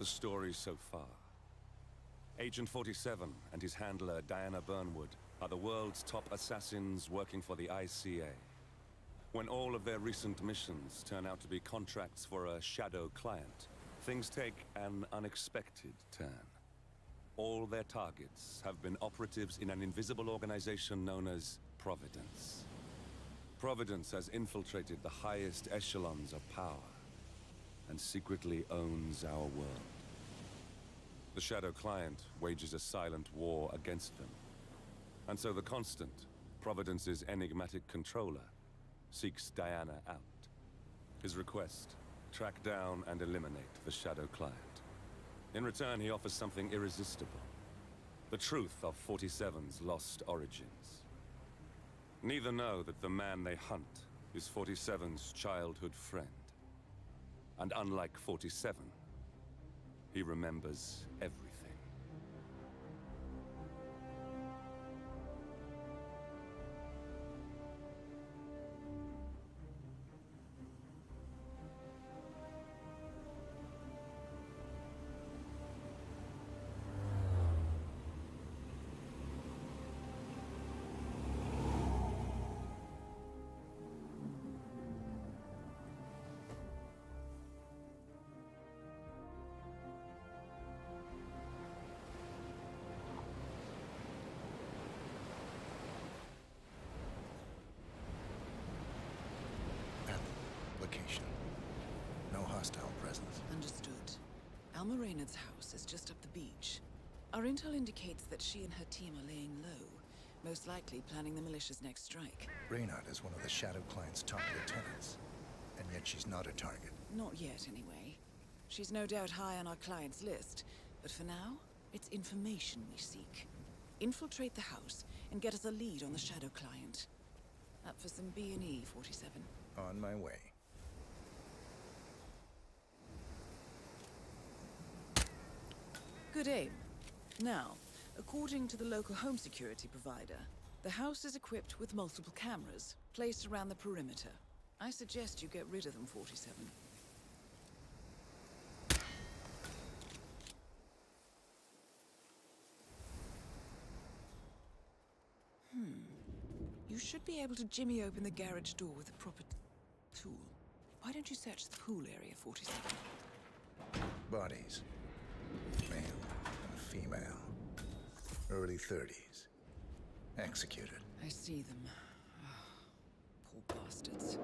The story so far. Agent 47 and his handler Diana Burnwood are the world's top assassins working for the ICA. When all of their recent missions turn out to be contracts for a shadow client, things take an unexpected turn. All their targets have been operatives in an invisible organization known as Providence. Providence has infiltrated the highest echelons of power and secretly owns our world. The Shadow Client wages a silent war against them. And so the Constant, Providence's enigmatic controller, seeks Diana out. His request, track down and eliminate the Shadow Client. In return, he offers something irresistible. The truth of 47's lost origins. Neither know that the man they hunt is 47's childhood friend. And unlike 47, he remembers everything. Location. No hostile presence. Understood. Alma Reynard's house is just up the beach. Our intel indicates that she and her team are laying low, most likely planning the militia's next strike. Reynard is one of the Shadow Client's top lieutenants, and yet she's not a target. Not yet, anyway. She's no doubt high on our client's list, but for now, it's information we seek. Infiltrate the house and get us a lead on the Shadow Client. Up for some B&E, 47. On my way. Good aim. Now, according to the local home security provider, the house is equipped with multiple cameras placed around the perimeter. I suggest you get rid of them, 47. You should be able to jimmy open the garage door with a proper tool. Why don't you search the pool area, 47? Bodies. Male and female. Early 30s. Executed. I see them. Poor bastards.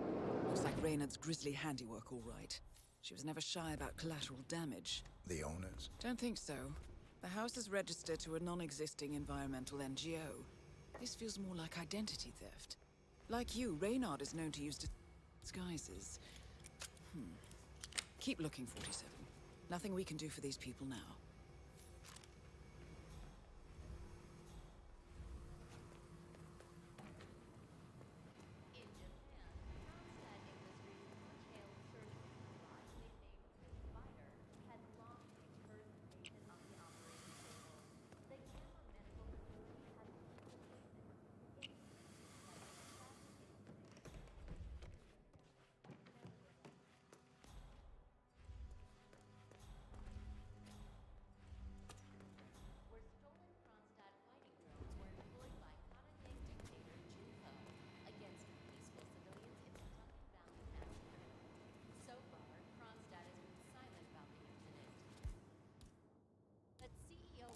Looks like Reynard's grisly handiwork, all right. She was never shy about collateral damage. The owners? Don't think so. The house is registered to a non-existing environmental NGO. This feels more like identity theft. Like you, Reynard is known to use disguises. Keep looking, 47. Nothing we can do for these people now.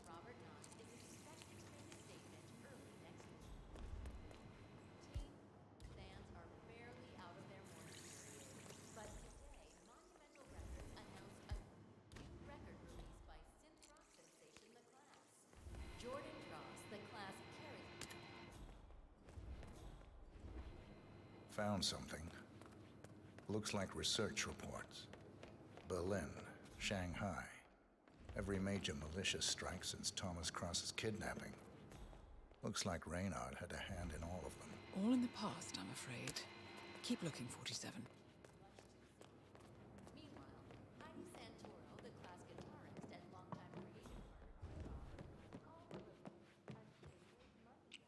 Robert Knott is expected to make a statement early next week. Team fans are barely out of their mourning period, but today, Monumental Records announced a new record released by synth rock sensation The Class. Jordan Cross, The Class carries. Found something. Looks like research reports. Berlin, Shanghai. Every major militia strike since Thomas Cross's kidnapping. Looks like Reynard had a hand in all of them. All in the past, I'm afraid. Keep looking, 47. Meanwhile, Heidi Santoro, The Class guitarist and longtime creative partner of Rob, called the release a sacred money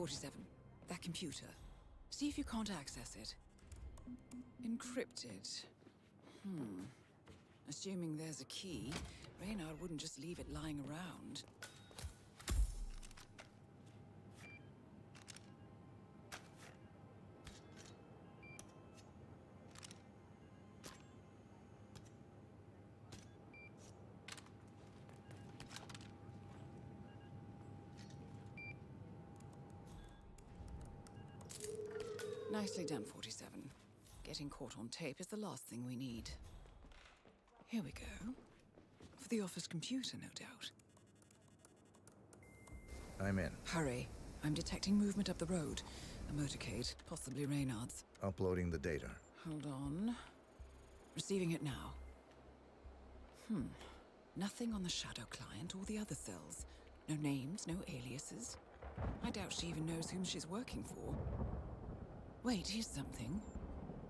47. That computer. See if you can't access it. Encrypted. Assuming there's a key, Reynard wouldn't just leave it lying around. Nicely done, 47. Getting caught on tape is the last thing we need. Here we go. For the office computer, no doubt. I'm in. Hurry. I'm detecting movement up the road. A motorcade, possibly Reynard's. Uploading the data. Hold on. Receiving it now. Nothing on the Shadow client or the other cells. No names, no aliases. I doubt she even knows whom she's working for. Wait, here's something.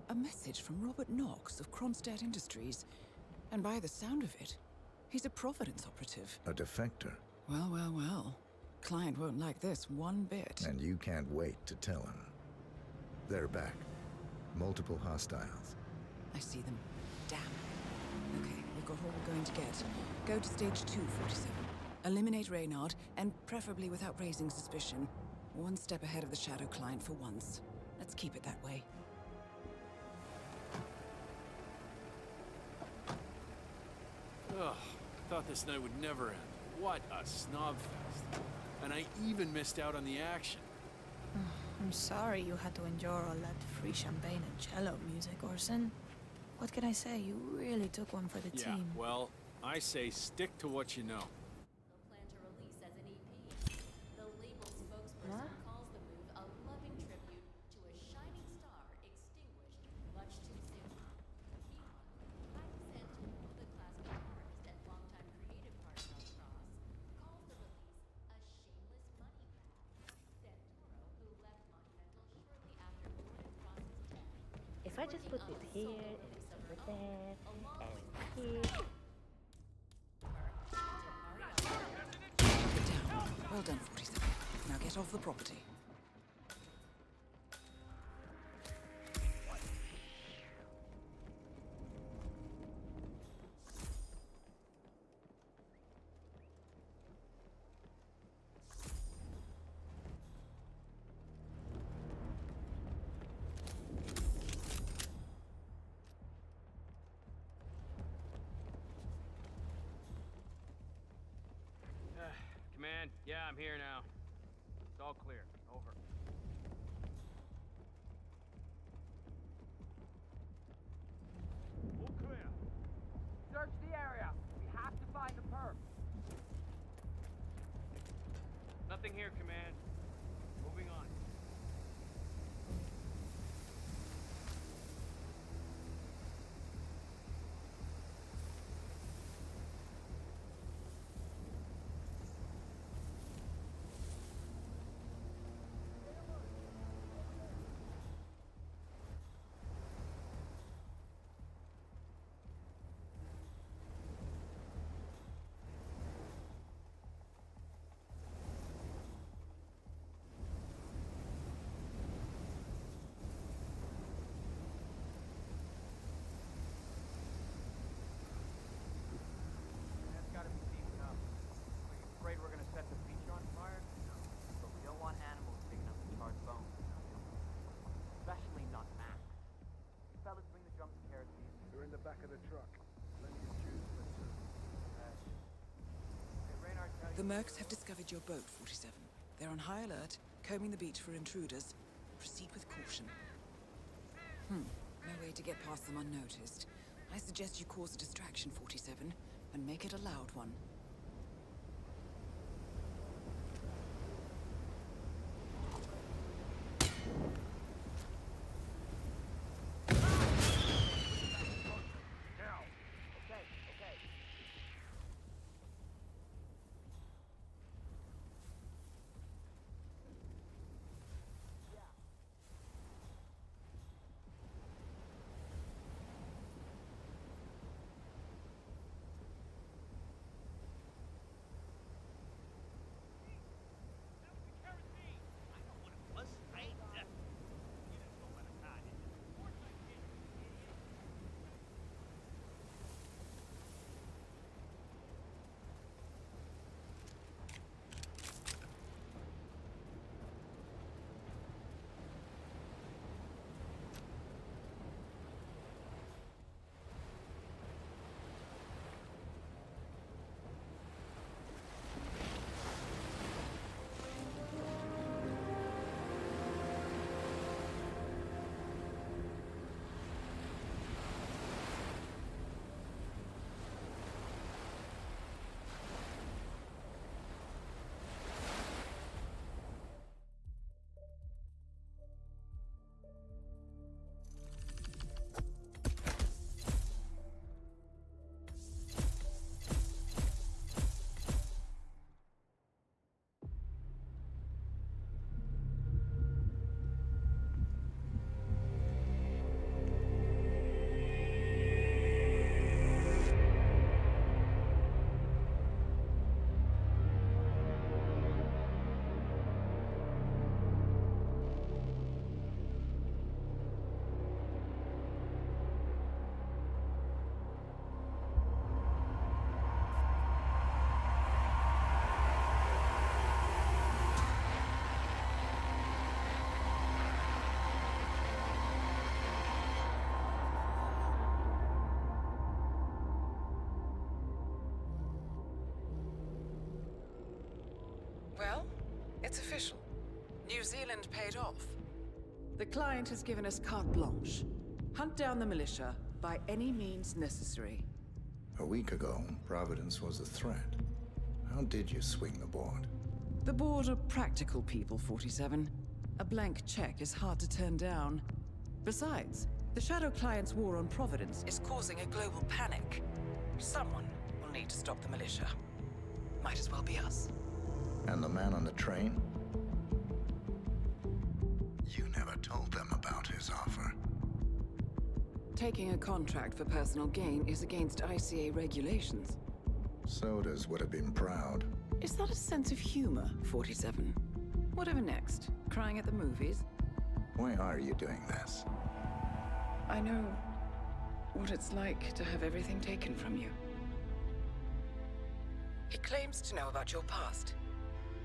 A message from Robert Knox of Kronstadt Industries. And by the sound of it, he's a Providence operative. A defector. Well, well, well. Client won't like this one bit. And you can't wait to tell him. They're back. Multiple hostiles. I see them. Damn. Okay, we've got all we're going to get. Go to stage 2, 47. Eliminate Reynard, and preferably without raising suspicion. One step ahead of the Shadow client for once. Let's keep it that way. Ugh, thought this night would never end. What a snobfest. And I even missed out on the action. I'm sorry you had to endure all that free champagne and cello music, Orson. What can I say? You really took one for the Yeah, team. well, I say stick to what you know. They'll plan to release as an EP. The label spokesperson calls the move a loving tribute to a shining star extinguished much too soon. He, Hyde Santoro, the class guitarist and longtime creative partner of Cross, calls the release a shameless money grab. Santoro, who left Monumental shortly after Gordon Cross's death, If I just put this here and over there and here. Get down. Well done, 47. Now get off the property. Command, yeah, I'm here now. It's all clear. Over. All clear. Search the area. We have to find the perp. Nothing here, Command. Moving on. That's gotta be deep enough. Are you afraid we're gonna set the beach on fire? No. But we don't want animals digging up the charred bones. Especially not Max. You fellas bring the drums and kerosene. They're in the back of the truck. Plenty of juice, but Hey, Reynard, tell you. The Mercs have discovered your boat, 47. They're on high alert, combing the beach for intruders. Proceed with caution. No way to get past them unnoticed. I suggest you cause a distraction, 47, and make it a loud one. Okay, okay. It's official. New Zealand paid off. The client has given us carte blanche. Hunt down the militia by any means necessary. A week ago, Providence was a threat. How did you swing the board? The board are practical people, 47. A blank check is hard to turn down. Besides, the Shadow Client's war on Providence is causing a global panic. Someone will need to stop the militia. Might as well be us. And the man on the train? You never told them about his offer. Taking a contract for personal gain is against ICA regulations. Sodas would have been proud. Is that a sense of humor, 47? Whatever next? Crying at the movies? Why are you doing this? I know what it's like to have everything taken from you. He claims to know about your past.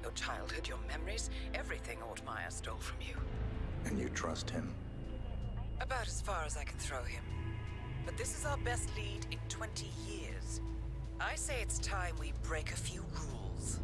Your childhood, your memories, everything Ortmeyer stole from you. And you trust him? About as far as I can throw him. But this is our best lead in 20 years. I say it's time we break a few rules.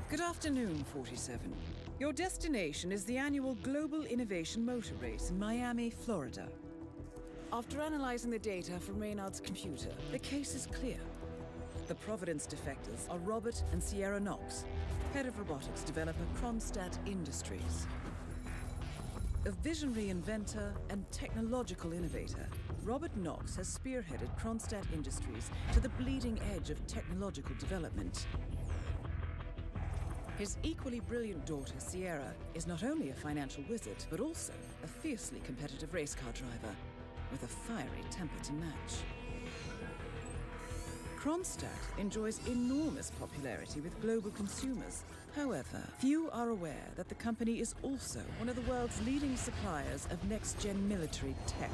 Good afternoon, 47. Your destination is the annual Global Innovation Motor Race in Miami, Florida. After analyzing the data from Reynard's computer, the case is clear. The Providence defectors are Robert and Sierra Knox, head of robotics developer Kronstadt Industries. A visionary inventor and technological innovator, Robert Knox has spearheaded Kronstadt Industries to the bleeding edge of technological development. His equally brilliant daughter, Sierra, is not only a financial wizard, but also a fiercely competitive race car driver, with a fiery temper to match. Kronstadt enjoys enormous popularity with global consumers. However, few are aware that the company is also one of the world's leading suppliers of next-gen military tech.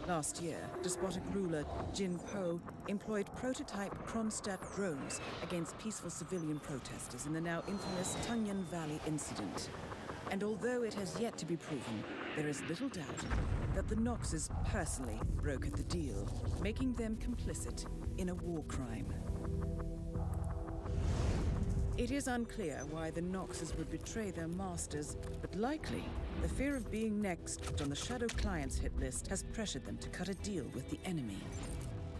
Last year, despotic ruler Jin Po employed prototype Kronstadt drones against peaceful civilian protesters in the now infamous Tunyon Valley incident. And although it has yet to be proven, there is little doubt that the Knoxes personally brokered the deal, making them complicit in a war crime. It is unclear why the Knoxes would betray their masters, but likely the fear of being next on the Shadow Client's hit list has pressured them to cut a deal with the enemy.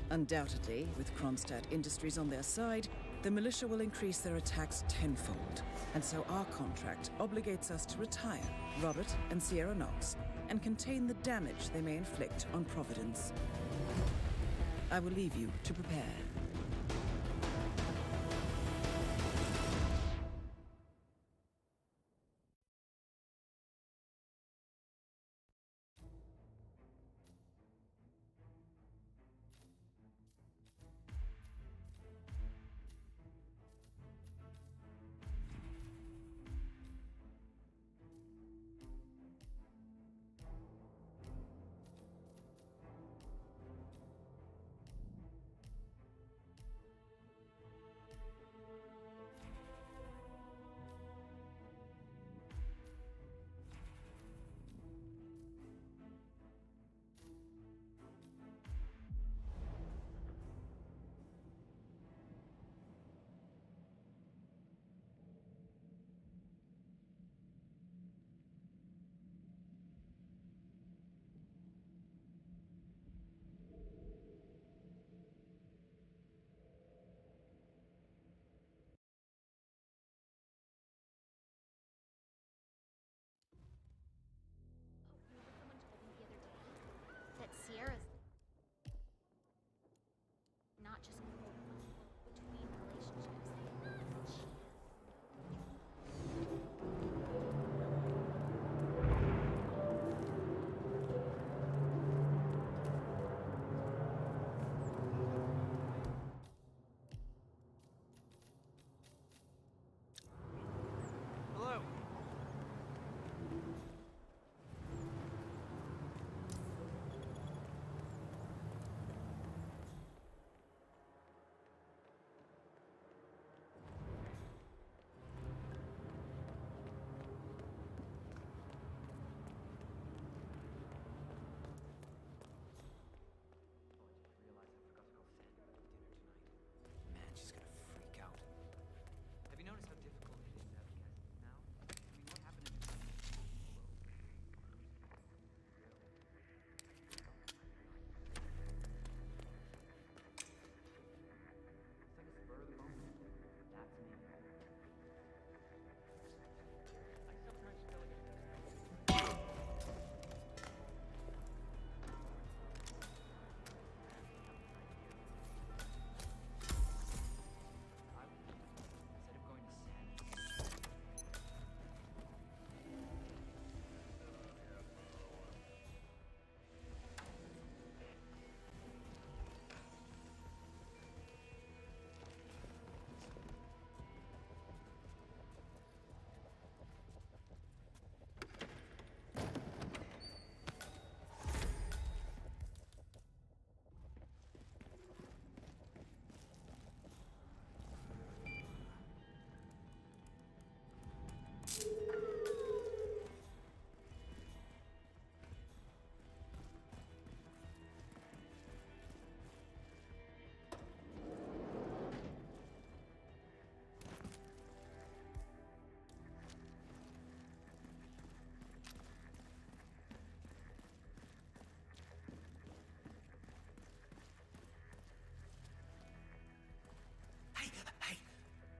Undoubtedly, with Kronstadt Industries on their side, the militia will increase their attacks tenfold. And so our contract obligates us to retire Robert and Sierra Knox and contain the damage they may inflict on Providence. I will leave you to prepare.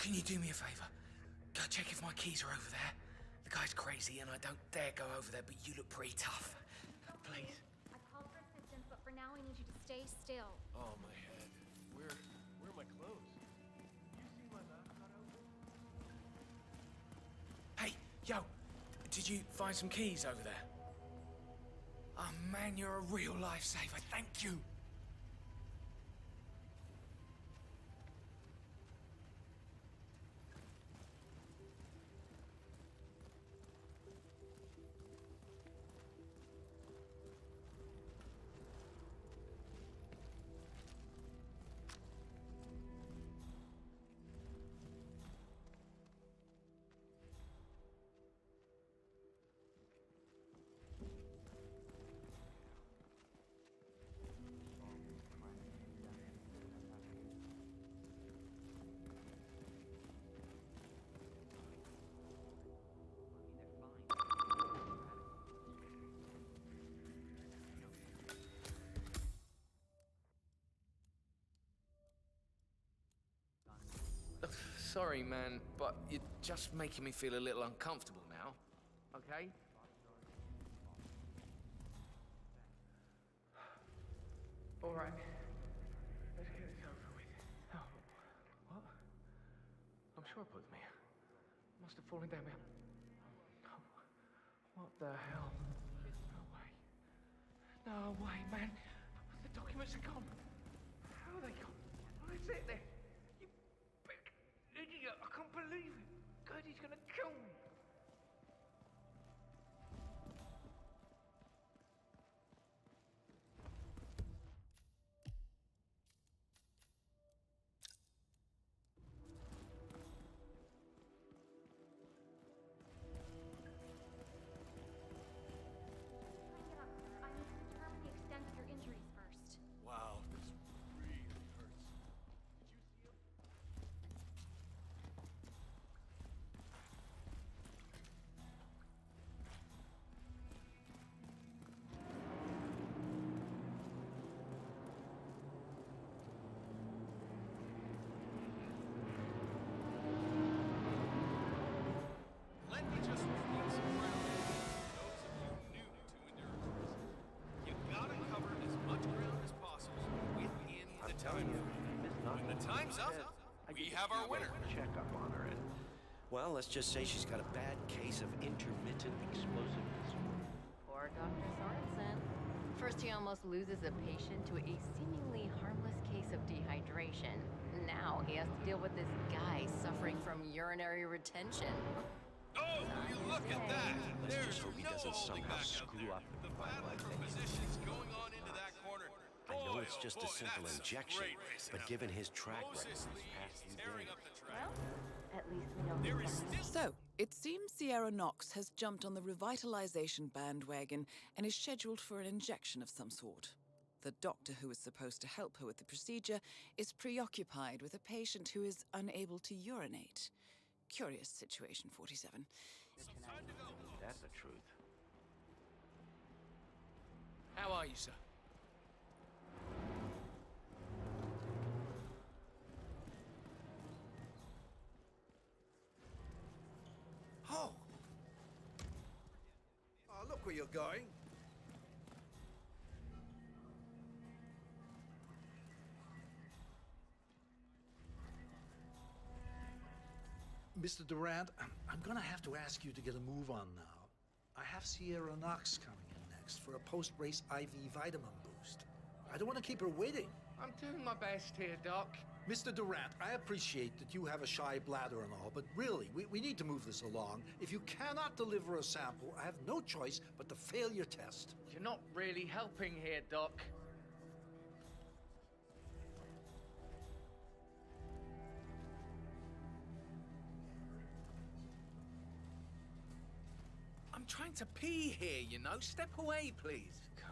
Can you do me a favor? Go check if my keys are over there. The guy's crazy and I don't dare go over there, but you look pretty tough. Please. I called for assistance, but for now I need you to stay still. Oh, my head. Where are my clothes? Hey, yo, did you find some keys over there? Oh man, you're a real lifesaver. Thank you. Sorry, man, but you're just making me feel a little uncomfortable now. Okay? All right. Let's get this over with. Oh, what? I'm sure I put them here. Must have fallen down here. Oh, what the hell? No way. No way, man. The documents are gone. How are they gone? What is it then? You big idiot. I can't believe it. God, he's gonna kill me. I need to determine the extent of your injuries first. Wow, this really hurts. Did you see him? Let me just repeat some ground for those of you new to endurance. You gotta cover as much ground as possible within the time frame. When the time's up, we have our winner. Check up on her, and well, let's just say she's got a bad case of intermittent explosive disorder. Poor Dr. Sorensen. First, he almost loses a patient to a seemingly harmless case of dehydration. Now he has to deal with this guy suffering from urinary retention. Oh, you look at that! Let's There's just hope he no doesn't holding somehow back out screw there. up The by battle like for that. positions going on into that corner. I know Boy, it's oh just a boy, simple that's injection, great racing but out given there. his track record Moses these Lee past is few tearing days. up the track. At least we know There is still So, it seems Sierra Knox has jumped on the revitalization bandwagon and is scheduled for an injection of some sort. The doctor who is supposed to help her with the procedure is preoccupied with a patient who is unable to urinate. Curious situation, 47. That's the truth. How are you, sir? Oh! Oh, look where you're going. Mr. Durant, I'm gonna have to ask you to get a move on now. I have Sierra Knox coming in next for a post-race IV vitamin boost. I don't want to keep her waiting. I'm doing my best here, Doc. Mr. Durant, I appreciate that you have a shy bladder and all, but really, we need to move this along. If you cannot deliver a sample, I have no choice but to fail your test. You're not really helping here, Doc. I'm trying to pee here, you know. Step away, please. Come.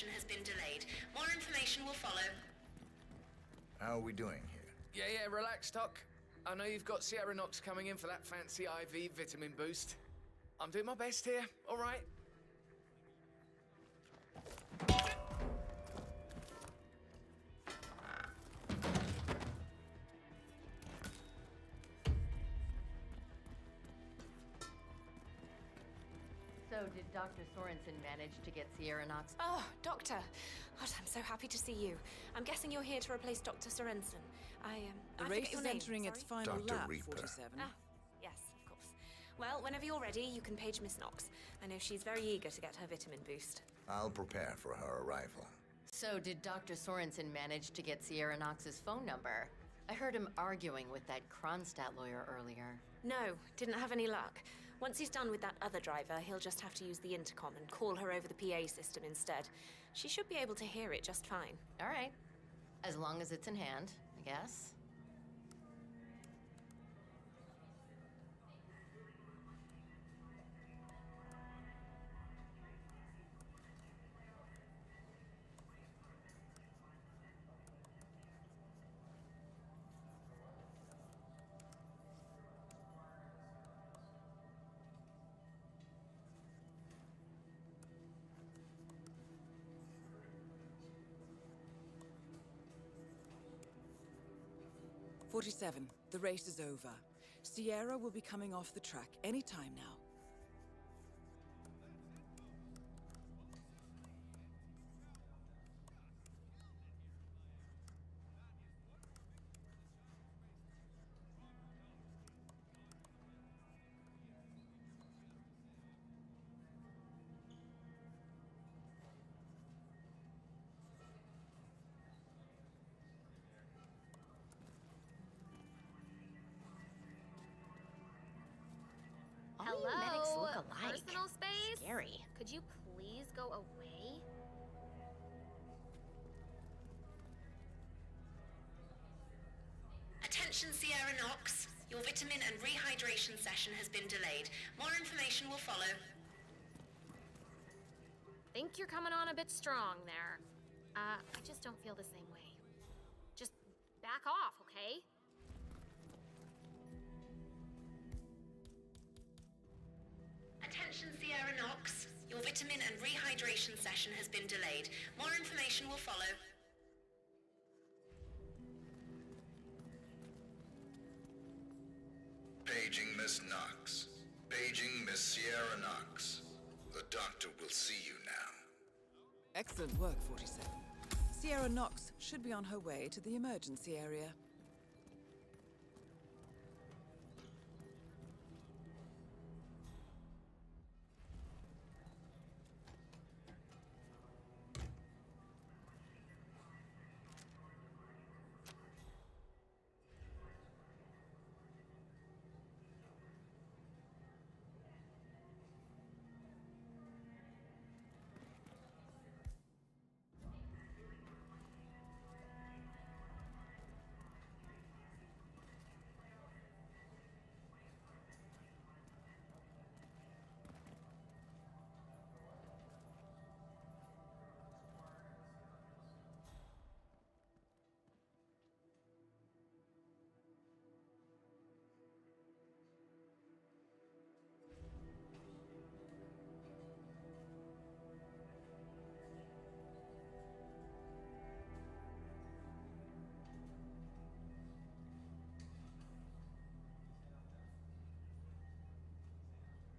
session has been delayed. More information will follow. How are we doing here? Yeah, relax, Doc. I know you've got Sierra Knox coming in for that fancy IV vitamin boost. I'm doing my best here, all right? So, did Dr. Sorensen manage to get Sierra Knox? Oh, Doctor. God, I'm so happy to see you. I'm guessing you're here to replace Dr. Sorensen. The I race forget your is name, entering its sorry. final Dr. lap, Reaper. 47. Ah, yes, of course. Well, whenever you're ready, you can page Miss Knox. I know she's very eager to get her vitamin boost. I'll prepare for her arrival. So, did Dr. Sorensen manage to get Sierra Knox's phone number? I heard him arguing with that Kronstadt lawyer earlier. No, didn't have any luck. Once he's done with that other driver, he'll just have to use the intercom and call her over the PA system instead. She should be able to hear it just fine. All right. As long as it's in hand, I guess. "47, the race is over. Sierra will be coming off the track any time now. All you medics Hello? look alike. Personal space? Scary. Could you please go away? Attention, Sierra Knox. Your vitamin and rehydration session has been delayed. More information will follow. Think you're coming on a bit strong there. I just don't feel the same way. Just back off, okay? Attention, Sierra Knox. Your vitamin and rehydration session has been delayed. More information will follow. Paging Miss Knox. Paging Miss Sierra Knox. The doctor will see you now. Excellent work, 47. Sierra Knox should be on her way to the emergency area.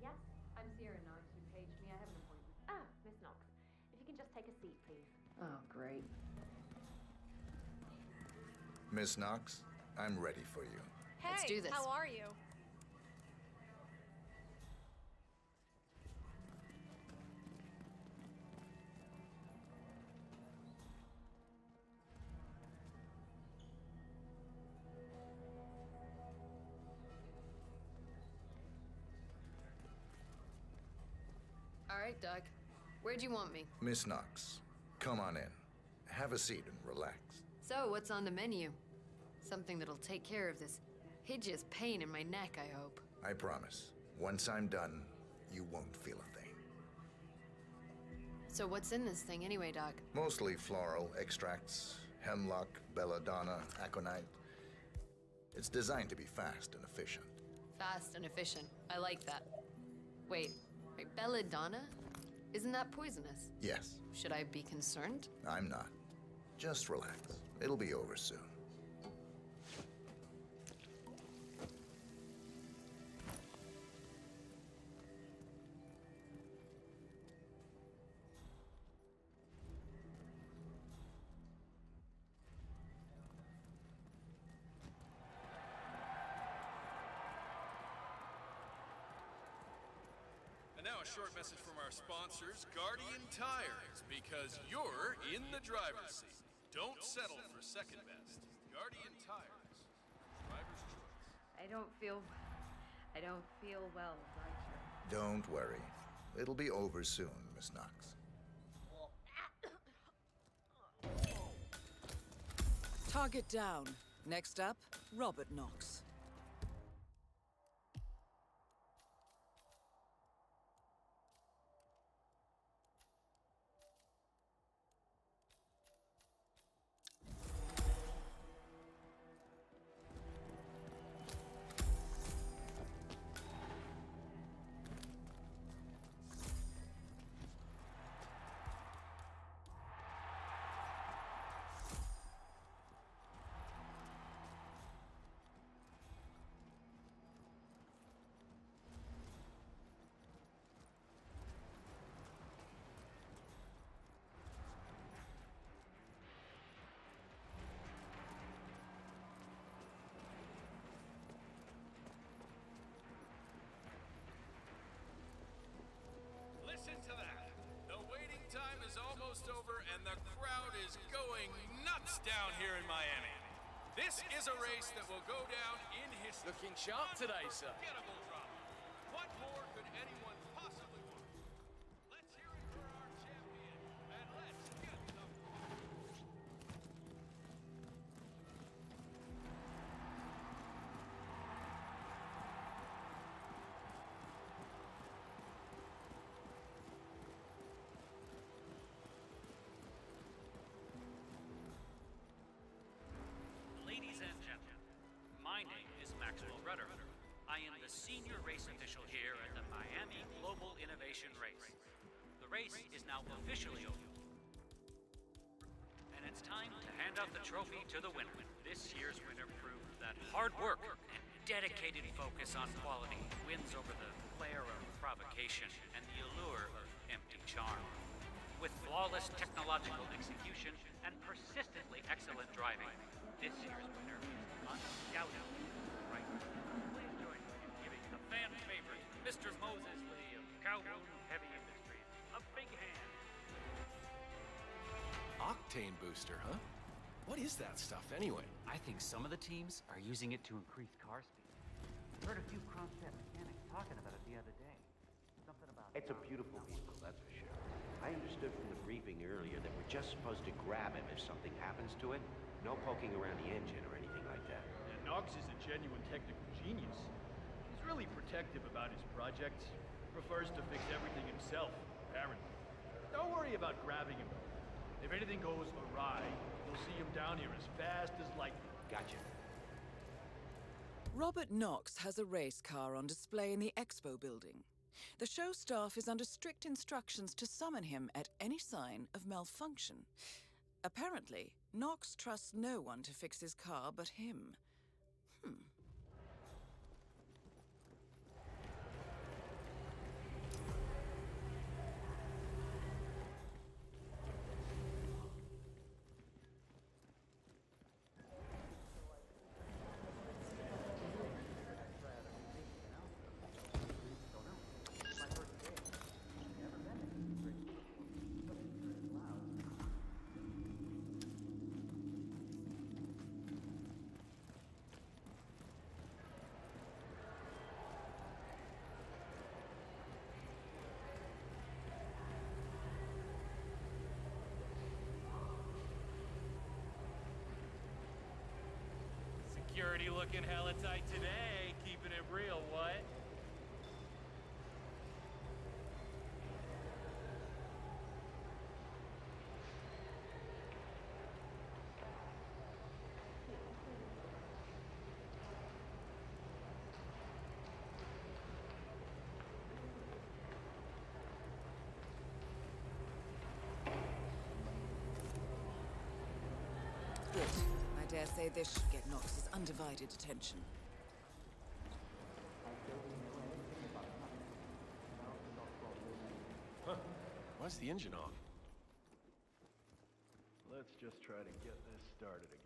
Yes, I'm Sierra Knox. You paged me. I have an appointment. Ah, Miss Knox. If you can just take a seat, please. Oh, great. Miss Knox, I'm ready for you. Hey, Let's do this. how are you? All right, Doc. Where'd you want me? Miss Knox, come on in. Have a seat and relax. So, what's on the menu? Something that'll take care of this hideous pain in my neck, I hope. I promise. Once I'm done, you won't feel a thing. So what's in this thing anyway, Doc? Mostly floral extracts, hemlock, belladonna, aconite. It's designed to be fast and efficient. Fast and efficient. I like that. Wait, belladonna? Isn't that poisonous? Yes. Should I be concerned? I'm not. Just relax. It'll be over soon. And now a short message from our sponsors, Guardian Tires, because you're in the driver's seat. Don't settle for second best. Guardian Tires, driver's choice. I don't feel well, Roger. Don't worry. It'll be over soon, Miss Knox. Target down. Next up, Robert Knox. Listen to that. The waiting time is almost over and the crowd is going nuts down here in Miami. This is a race that will go down in history. Looking sharp today, sir. Unforgettable drama. What more could anyone possibly want? Let's hear it for our champion, and let's get the... Ladies and gentlemen, my name is Maxwell Rudder. I am the senior race official here at the Miami Global Innovation Race. The race is now officially over. And it's time to hand out the trophy to the winner. This year's winner proved that hard work and dedicated focus on quality wins over the glare of provocation and the allure of empty charm. With flawless technological execution and persistently excellent driving, this year's winner is undoubtedly right. Please join me in giving the fan favorite, Mr. Moses Lee of Calhoun Heavy Industries, a big hand. Octane booster, huh? What is that stuff anyway? I think some of the teams are using it to increase car speed. Heard a few Kronstadt mechanics talking about it the other day. Something about... It's a beautiful vehicle, that's for sure. I understood from the briefing earlier that we're just supposed to grab him if something happens to it. No poking around the engine or anything like that. And Knox is a genuine technical genius. He's really protective about his project. Prefers to fix everything himself, apparently. Don't worry about grabbing him. If anything goes awry, you'll see him down here as fast as lightning. Gotcha. Robert Knox has a race car on display in the expo building. The show staff is under strict instructions to summon him at any sign of malfunction. Apparently, Knox trusts no one to fix his car but him. Security looking hella tight today, keeping it real, what? dare say this should get Nox's undivided attention. Huh. Why's the engine on? Let's just try to get this started again.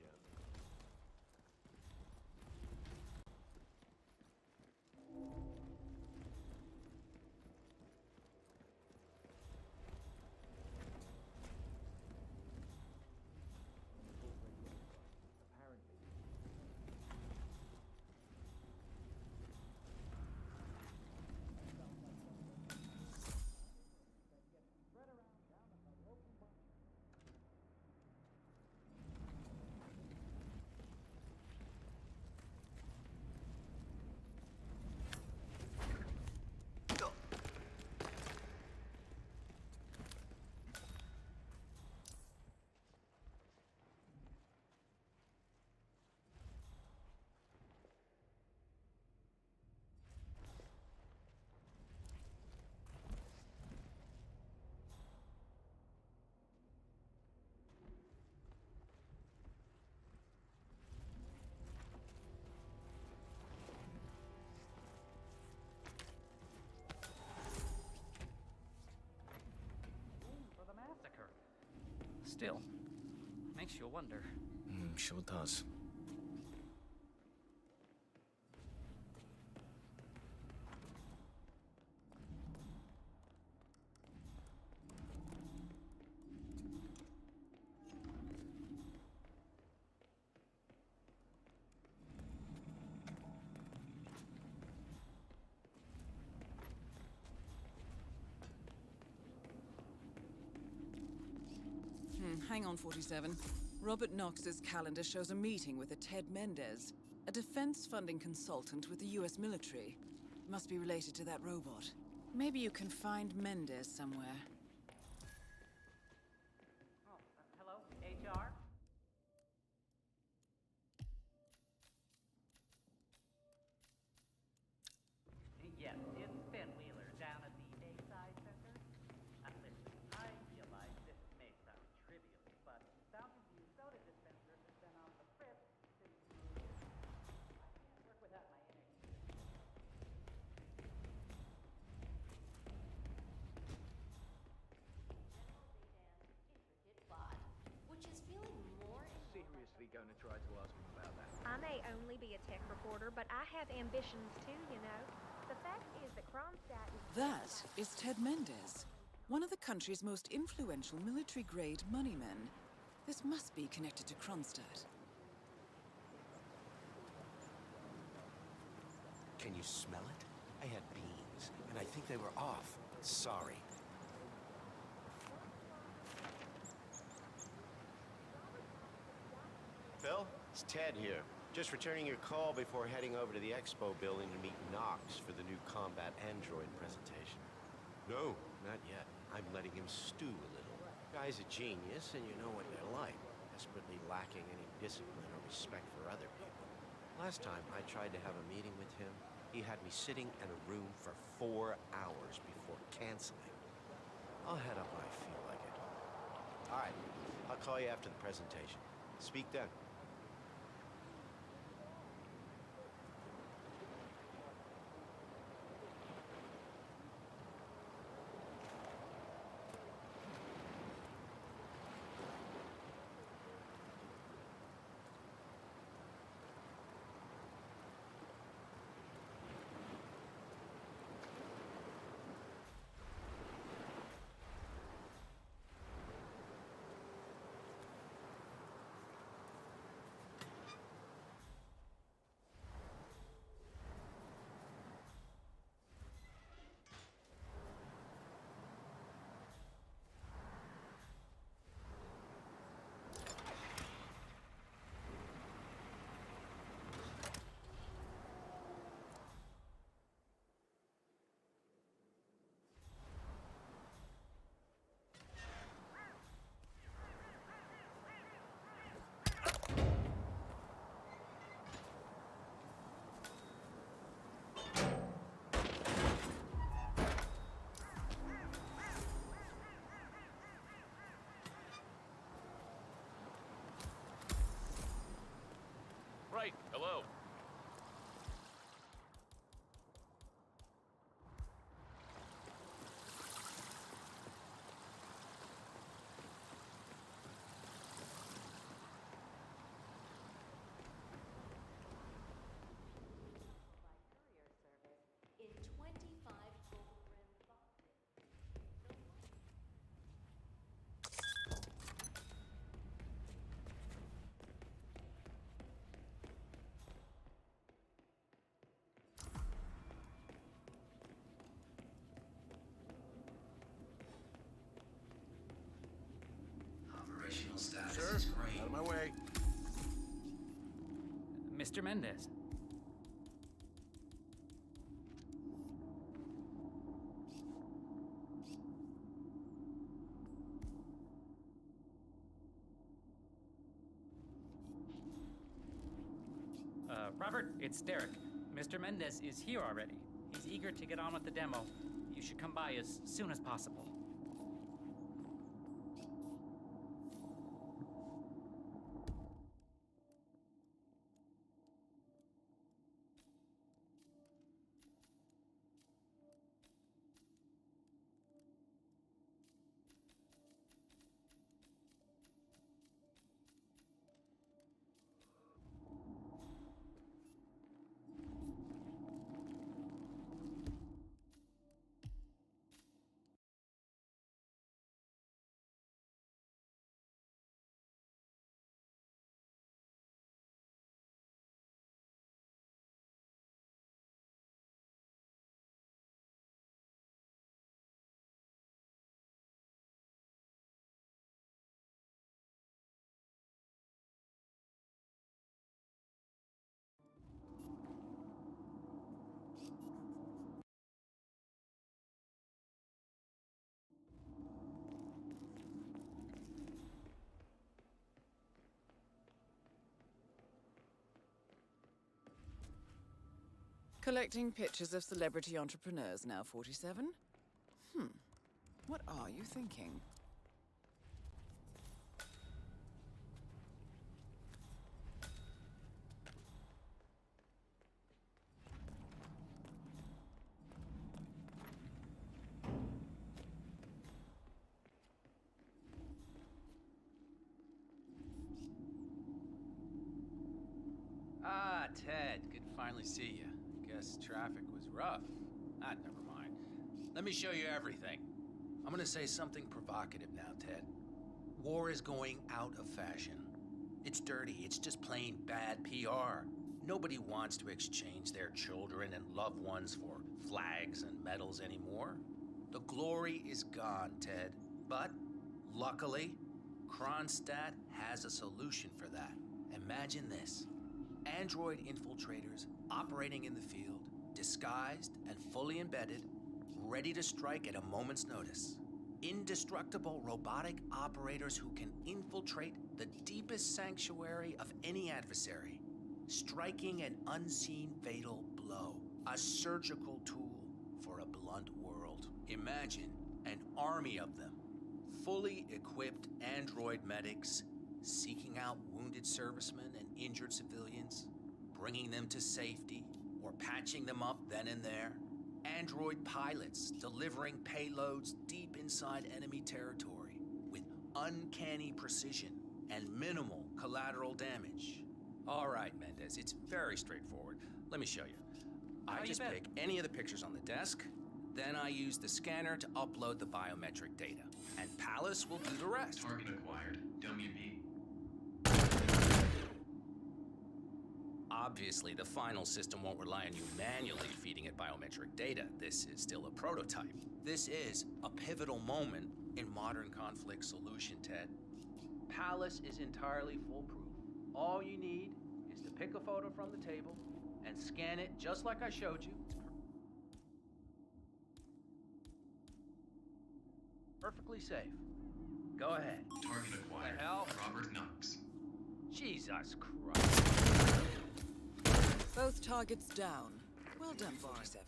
For the massacre. Still, makes you wonder. Sure does. Hang on, 47. Robert Knox's calendar shows a meeting with a Ted Mendez, a defense funding consultant with the US military. Must be related to that robot. Maybe you can find Mendez somewhere. Hello, HR? Yes, it's Ben Wheeler down at the Dayside Center. Listen, I realize this may sound trivial, but Fountain View Soda Dispenser has been on the fritz since I can't work without my energy. Intricate plot, which is feeling more and more. Seriously gonna try to ask him about that? I may only be a tech reporter, but I have ambitions too, you know. The fact is that Kronstadt is... That is Ted Mendez, one of the country's most influential military-grade moneymen. This must be connected to Kronstadt. Can you smell it? I had beans, and I think they were off. Sorry. Phil, it's Ted here. Just returning your call before heading over to the expo building to meet Knox for the new combat android presentation. No, not yet. I'm letting him stew a little. Guy's a genius, and you know what they're like. Desperately lacking any discipline or respect for other people. Last time I tried to have a meeting with him, he had me sitting in a room for 4 hours before canceling. I'll head up when I feel like it. All right, I'll call you after the presentation. Speak then. right. Hello. In 25 Gold Rim boxes. Operational status Sir, is green. out of my way. Mr. Mendez. Robert, it's Derek. Mr. Mendez is here already. He's eager to get on with the demo. You should come by as soon as possible. Collecting pictures of celebrity entrepreneurs now, 47? What are you thinking? Ah, Ted, good to finally see you. Guess traffic was rough. Ah, never mind. Let me show you everything. I'm gonna say something provocative now, Ted. War is going out of fashion. It's dirty, it's just plain bad PR. Nobody wants to exchange their children and loved ones for flags and medals anymore. The glory is gone, Ted. But, luckily, Kronstadt has a solution for that. Imagine this. Android infiltrators operating in the field, disguised and fully embedded, ready to strike at a moment's notice. Indestructible robotic operators who can infiltrate the deepest sanctuary of any adversary, striking an unseen fatal blow, a surgical tool for a blunt world. Imagine an army of them, fully equipped android medics seeking out wounded servicemen and injured civilians, bringing them to safety or patching them up then and there. Android pilots delivering payloads deep inside enemy territory with uncanny precision and minimal collateral damage. All right, Mendez, it's very straightforward. Let me show you. I just pick any of the pictures on the desk, then I use the scanner to upload the biometric data, and Palace will do the rest. Target acquired. WB. Obviously, the final system won't rely on you manually feeding it biometric data. This is still a prototype. This is a pivotal moment in modern conflict solution, Ted. Palace is entirely foolproof. All you need is to pick a photo from the table and scan it just like I showed you. Perfectly safe. Go ahead. Target acquired. The hell? Robert Knox. Jesus Christ. Both targets down. Well done, 47.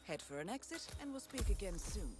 Head for an exit, and we'll speak again soon.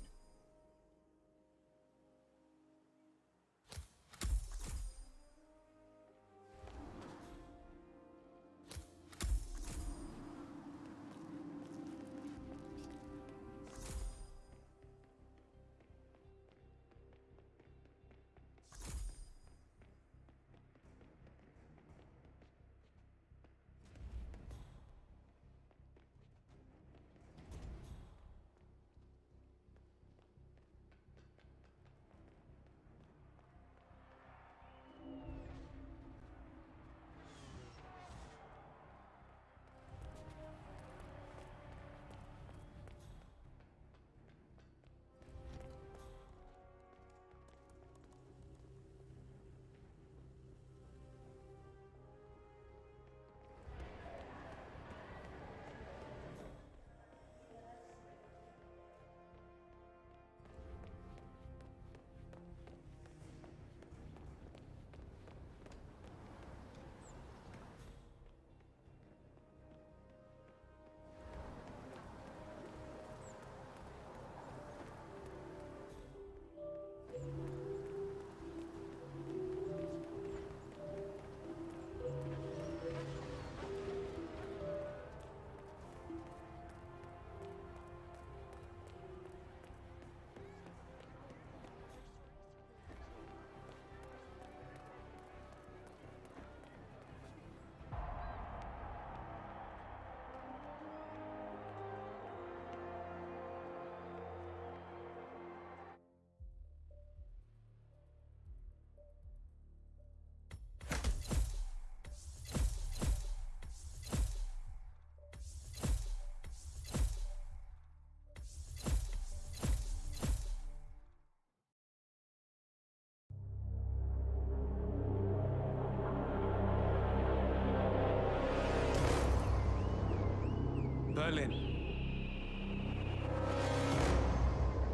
Berlin.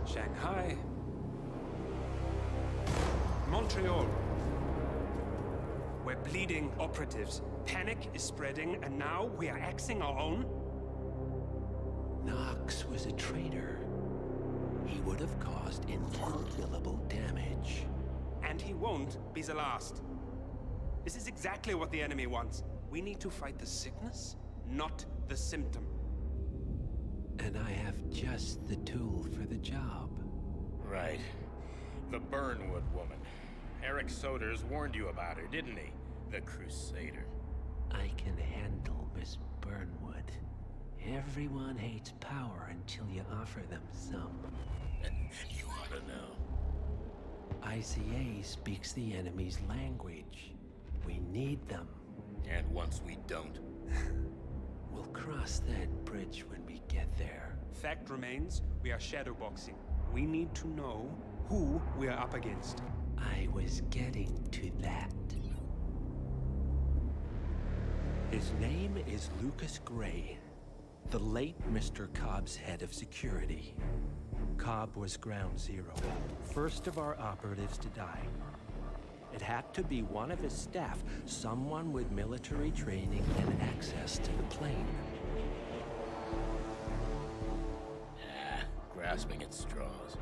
Shanghai. Montreal. We're bleeding operatives. Panic is spreading, and now we are axing our own? Knox was a traitor. He would have caused incalculable damage. And he won't be the last. This is exactly what the enemy wants. We need to fight the sickness, not the symptom. And I have just the tool for the job. Right. The Burnwood woman. Eric Soders warned you about her, didn't he? The Crusader. I can handle Miss Burnwood. Everyone hates power until you offer them some. You ought to know. ICA speaks the enemy's language. We need them. And once we don't? We'll cross that bridge when we get there. Fact remains, we are shadowboxing. We need to know who we are up against. I was getting to that. His name is Lucas Gray, the late Mr. Cobb's head of security. Cobb was ground zero, first of our operatives to die. It had to be one of his staff, someone with military training and access to the plane. Grasping at straws.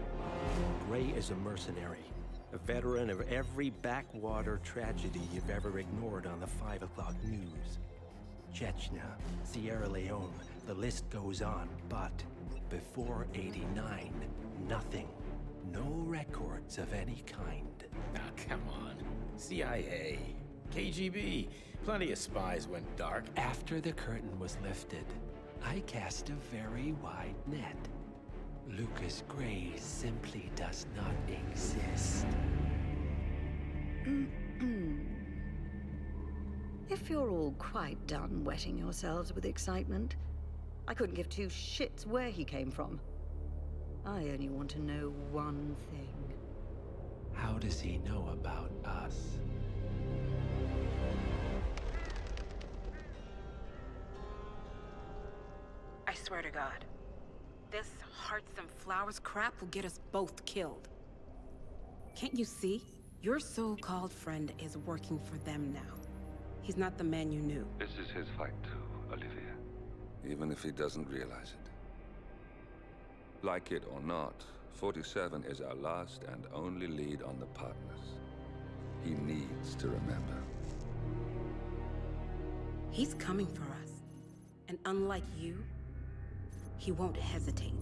Gray is a mercenary, a veteran of every backwater tragedy you've ever ignored on the 5 o'clock news. Chechnya, Sierra Leone, the list goes on, but before '89, nothing. No records of any kind. Now, come on. CIA, KGB, plenty of spies went dark. After the curtain was lifted, I cast a very wide net. Lucas Gray simply does not exist. If you're all quite done wetting yourselves with excitement, I couldn't give two shits where he came from. I only want to know one thing. How does he know about us? I swear to God, this hearts and flowers crap will get us both killed. Can't you see? Your so-called friend is working for them now. He's not the man you knew. This is his fight too, Olivia. Even if he doesn't realize it. Like it or not, 47 is our last and only lead on the partners. He needs to remember. He's coming for us. And unlike you, he won't hesitate.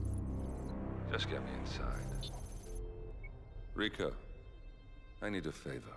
Just get me inside. Rico, I need a favor.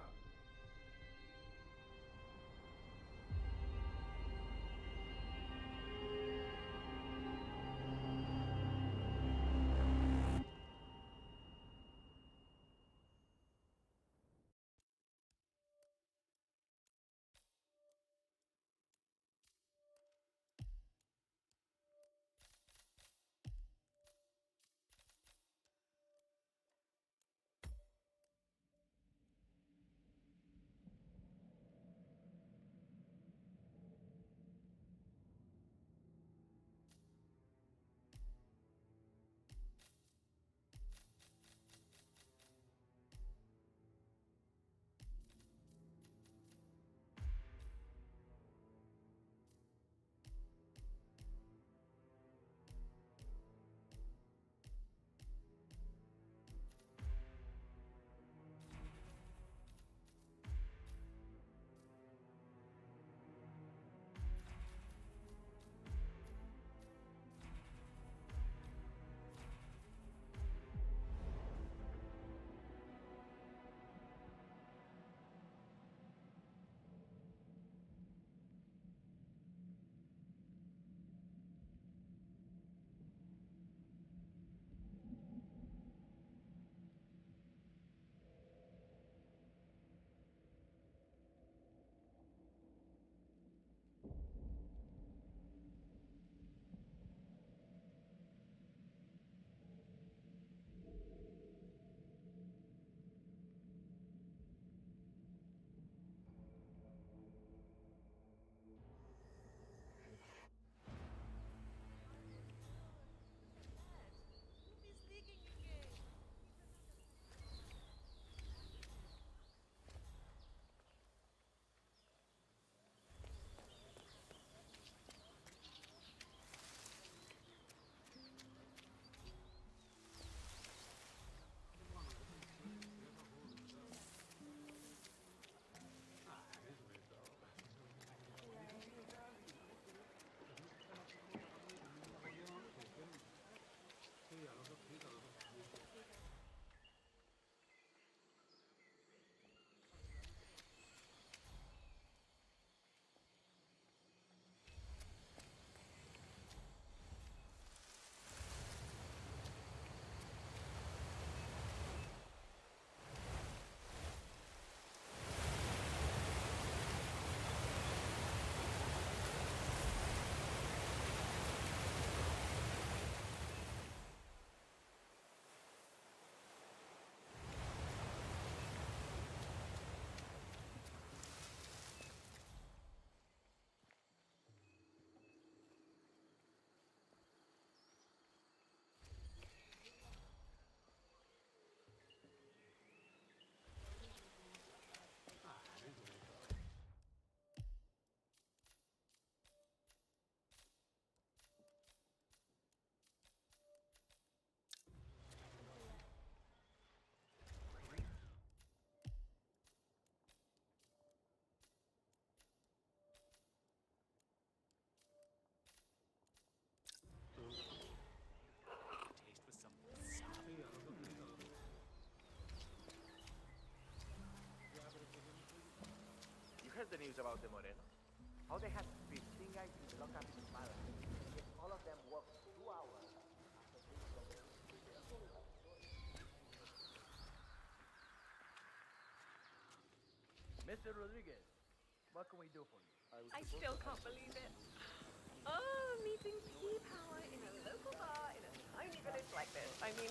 heard the news about the Moreno. How they had 15 guys in lock up in Malaga. Yet all of them worked 2 hours after Mr. Rodriguez, what can we do for you? I still can't believe it. Oh, meeting P-Power in a local bar in a tiny village like this. I mean,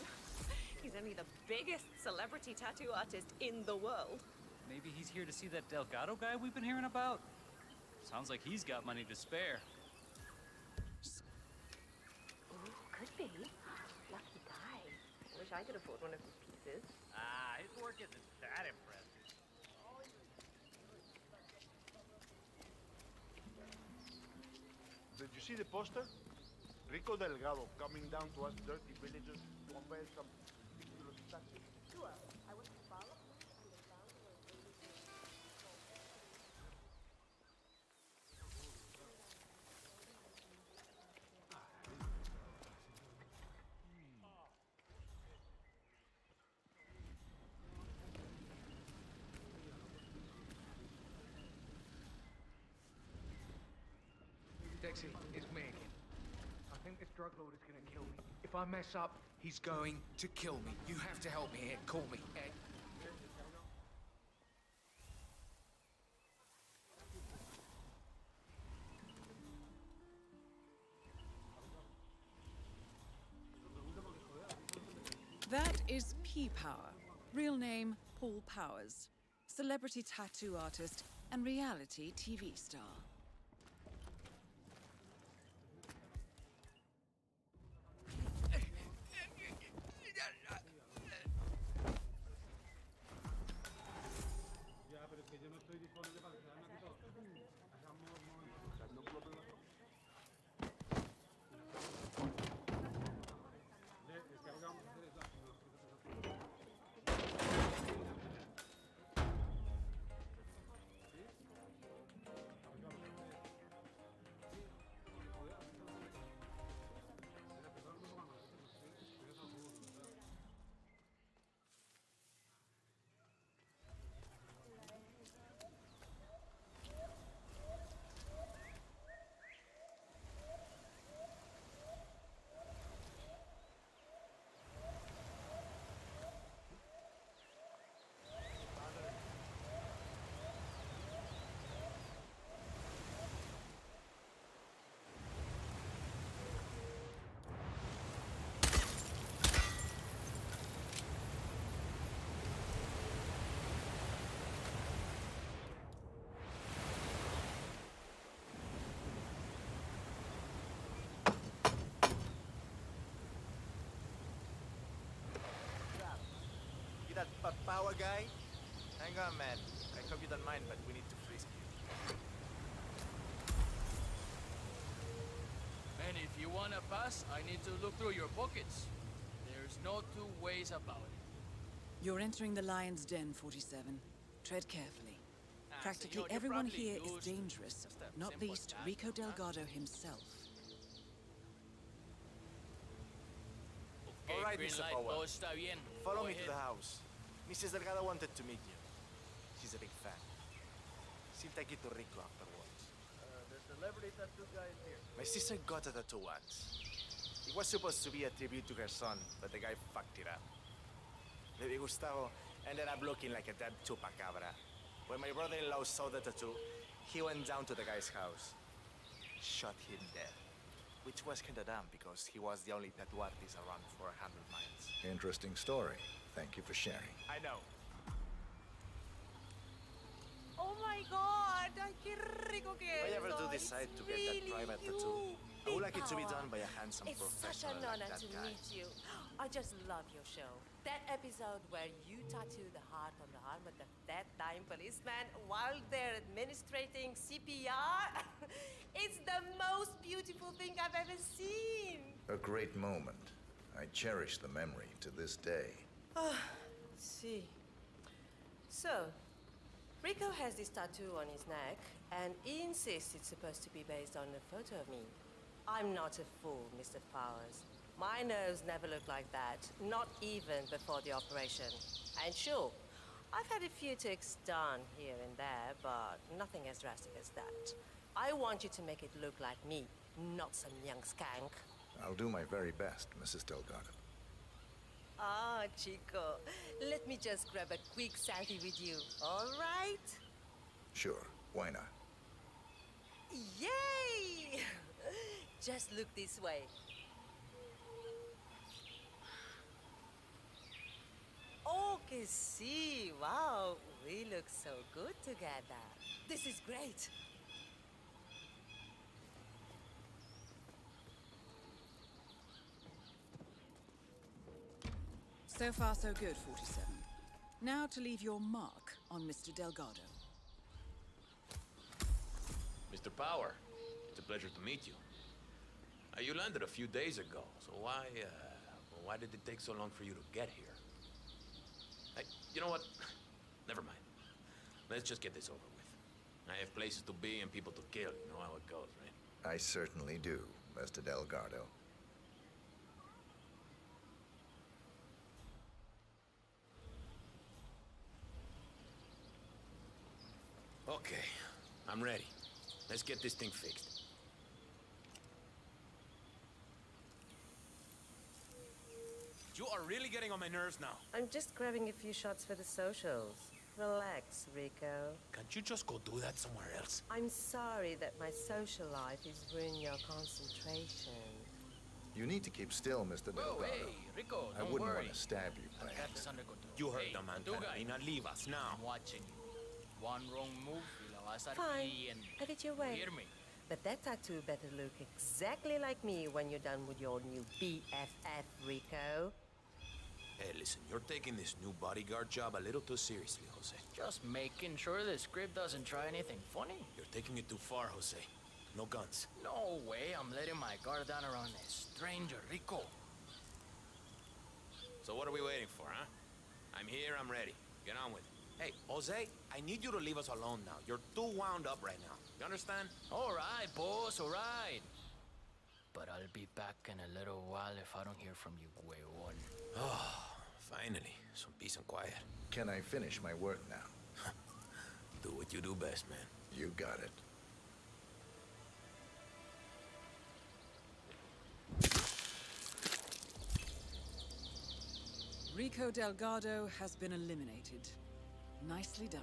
he's only the biggest celebrity tattoo artist in the world. Maybe he's here to see that Delgado guy we've been hearing about? Sounds like he's got money to spare. Ooh, could be. Lucky guy. Wish I could afford one of his pieces. Ah, his work isn't that impressive. Did you see the poster? Rico Delgado coming down to us dirty villagers to unveil some ridiculous statues. Sure. I went to follow him and they found where Dexy, it's me again. I think this drug lord is gonna kill me. If I mess up, he's going to kill me. You have to help me here. Call me, Ed. That is P-Power. Real name, Paul Powers. Celebrity tattoo artist and reality TV star. That power guy? Hang on, man. I hope you don't mind, but we need to frisk you. And if you wanna pass, I need to look through your pockets. There's no two ways about it. You're entering the Lion's Den, 47. Tread carefully. Practically senor, you're everyone probably here is used dangerous, just a not simple least tattoo, Rico huh? Delgado himself. All right, green Mr. light, Power. todo está bien. Follow Go me ahead. to the house. Mrs. Delgado wanted to meet you. She's a big fan. She'll take you to Rico afterwards. The celebrity tattoo guy is here. My sister got a tattoo once. It was supposed to be a tribute to her son, but the guy fucked it up. Baby Gustavo ended up looking like a dead chupacabra. When my brother-in-law saw the tattoo, he went down to the guy's house. Shot him dead. Which was kinda dumb because he was the only tattoo artist around for 100 miles. Interesting story. Thank you for sharing. I know. Oh my god! Ay, qué rico que If I es. ever do Oh, decide it's to get that really private you. tattoo, I would like it to be Power. done by a handsome It's such professional an like honor that to guy. meet you. I just love your show. That episode where you tattoo the heart on the arm of the that dying policeman while they're administrating CPR. It's the most beautiful thing I've ever seen. A great moment. I cherish the memory to this day. See. So, Rico has this tattoo on his neck, and he insists it's supposed to be based on a photo of me. I'm not a fool, Mr. Powers. My nose never looked like that, not even before the operation. And sure, I've had a few ticks done here and there, but nothing as drastic as that. I want you to make it look like me, not some young skank. I'll do my very best, Mrs. Delgado. Ah, Chico, let me just grab a quick selfie with you, all right? Sure, why not? Yay! Just look this way. Oh, que sí, wow, we look so good together. This is great. So far, so good, 47. Now to leave your mark on Mr. Delgado. Mr. Power, it's a pleasure to meet you. You landed a few days ago, so why did it take so long for you to get here? You know what? Never mind. Let's just get this over with. I have places to be and people to kill. You know how it goes, right? I certainly do, Mr. Delgado. Okay, I'm ready. Let's get this thing fixed. You are really getting on my nerves now. I'm just grabbing a few shots for the socials. Relax, Rico. Can't you just go do that somewhere else? I'm sorry that my social life is ruining your concentration. You need to keep still, Mr. Delgado. hey, Rico, I don't wouldn't worry. want to stab you, I've got perhaps. this under control. You heard Hey, the man, Tortuga. Catalina. Leave us now. I'm watching you. One wrong move, y la vas a Fine, pillen. have it your way. Hear me? But that tattoo better look exactly like me when you're done with your new BFF, Rico. Hey, listen, you're taking this new bodyguard job a little too seriously, Jose. Just making sure the script doesn't try anything funny. You're taking it too far, Jose. No guns. No way, I'm letting my guard down around a stranger, Rico. So what are we waiting for, huh? I'm here, I'm ready. Get on with it. Hey, Jose, I need you to leave us alone now. You're too wound up right now. You understand? All right, boss, all right. But I'll be back in a little while if I don't hear from you, huevón. Oh, finally. Some peace and quiet. Can I finish my work now? Do what you do best, man. You got it. Rico Delgado has been eliminated. Nicely done.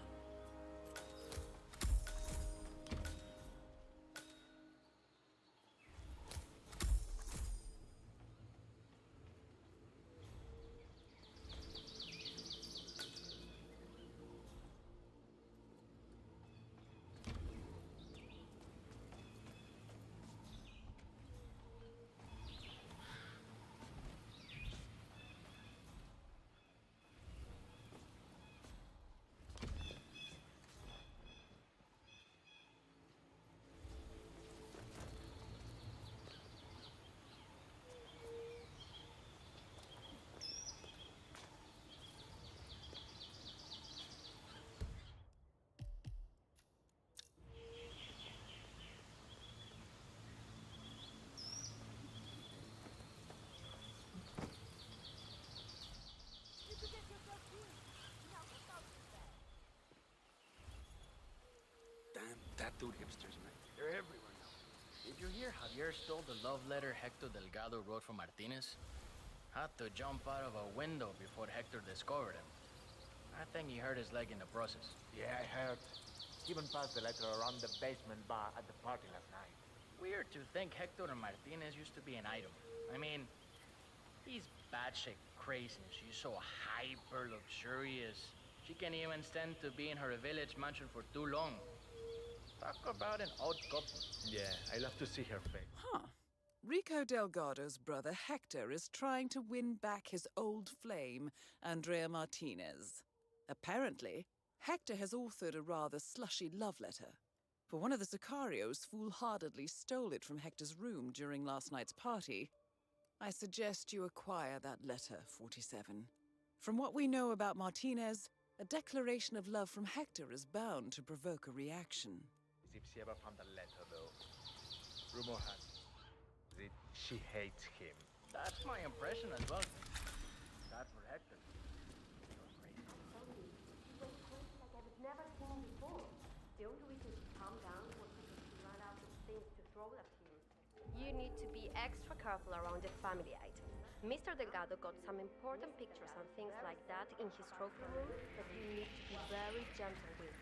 Damn tattooed hipsters, man. They're everywhere now. Did you hear Javier stole the love letter Hector Delgado wrote for Martinez? Had to jump out of a window before Hector discovered him. I think he hurt his leg in the process. Yeah, I heard. Even passed the letter around the basement bar at the party last night. Weird to think Hector and Martinez used to be an item. I mean, he's batshit crazy and she's so hyper luxurious. She can't even stand to be in her village mansion for too long. Talk about an odd couple. Yeah, I love to see her face. Huh. Rico Delgado's brother Hector is trying to win back his old flame, Andrea Martinez. Apparently, Hector has authored a rather slushy love letter. For one of the Sicarios foolhardily stole it from Hector's room during last night's party. I suggest you acquire that letter, 47. From what we know about Martinez, a declaration of love from Hector is bound to provoke a reaction. If she ever found the letter, though. Rumor has it she hates him. That's my impression as well. Sad for Hector. we need to be extra careful around the family items. Mr. Delgado got some important pictures and things like that in his trophy room that you need to be very gentle with.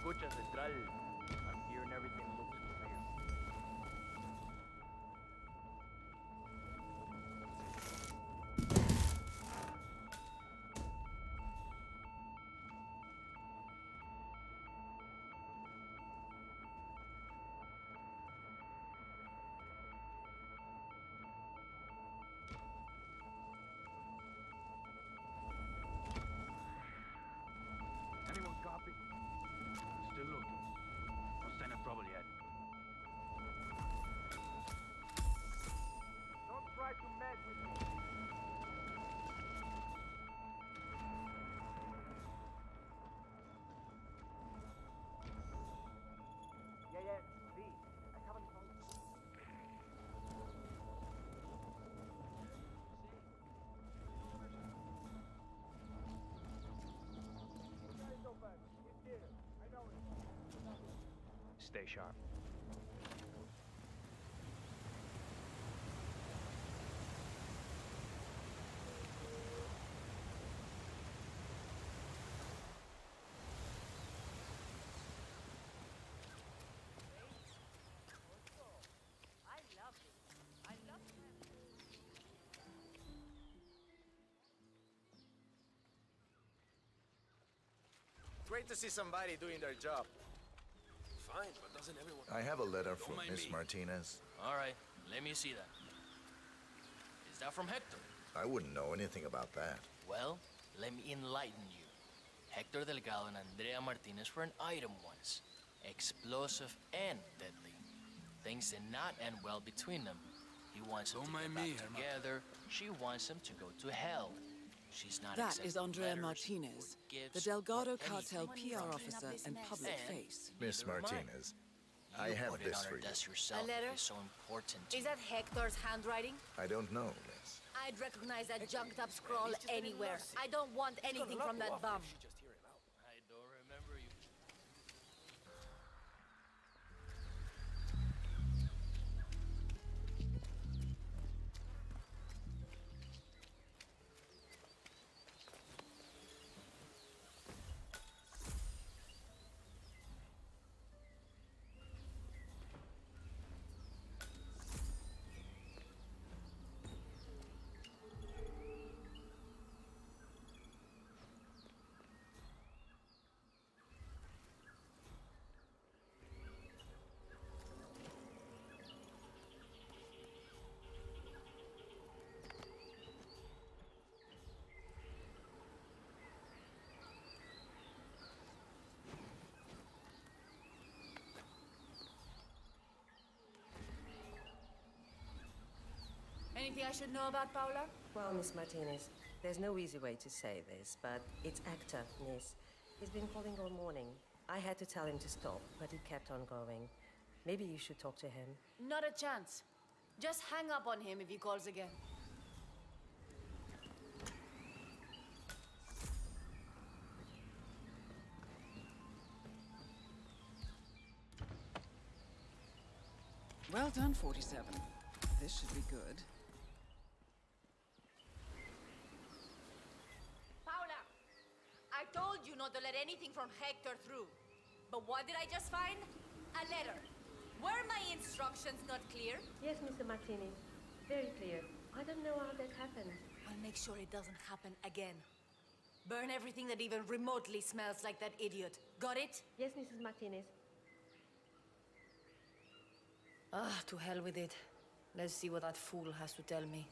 Escucha, Central. I'm hearing everything looks clear. Anyone copy? Still looking. No sign of trouble yet. Don't try to mess with me. Yeah, see. I haven't found Stay sharp. I love it. I love Great to see somebody doing their job. Fine, but doesn't everyone... I have a letter Don't from mind Miss me. Martinez. All right, let me see that. Is that from Hector? I wouldn't know anything about that. Well, let me enlighten you. Hector Delgado and Andrea Martinez were an item once. Explosive and deadly. Things did not end well between them. He wants them to get back together. She wants him to go to hell. She's not That accepting is Andrea letters Martinez, or gifts the Delgado or cartel anything. PR officer and public And face. Miss neither am I. Martinez, I You have put it this on for her you. desk yourself. A letter? It's so important to Is that Hector's handwriting? I don't know, Miss. I'd recognize that junked up scroll anywhere. I don't want anything from that bum. I don't remember you. Anything I should know about Paula? Well, Miss Martinez, there's no easy way to say this, but it's Hector, Miss. He's been calling all morning. I had to tell him to stop, but he kept on going. Maybe you should talk to him. Not a chance. Just hang up on him if he calls again. Well done, 47. This should be good. Paula! I told you not to let anything from Hector through. But what did I just find? A letter. Were my instructions not clear? Yes, Mr. Martinez. Very clear. I don't know how that happened. I'll make sure it doesn't happen again. Burn everything that even remotely smells like that idiot. Got it? Yes, Mrs. Martinez. Ah, to hell with it. Let's see what that fool has to tell me.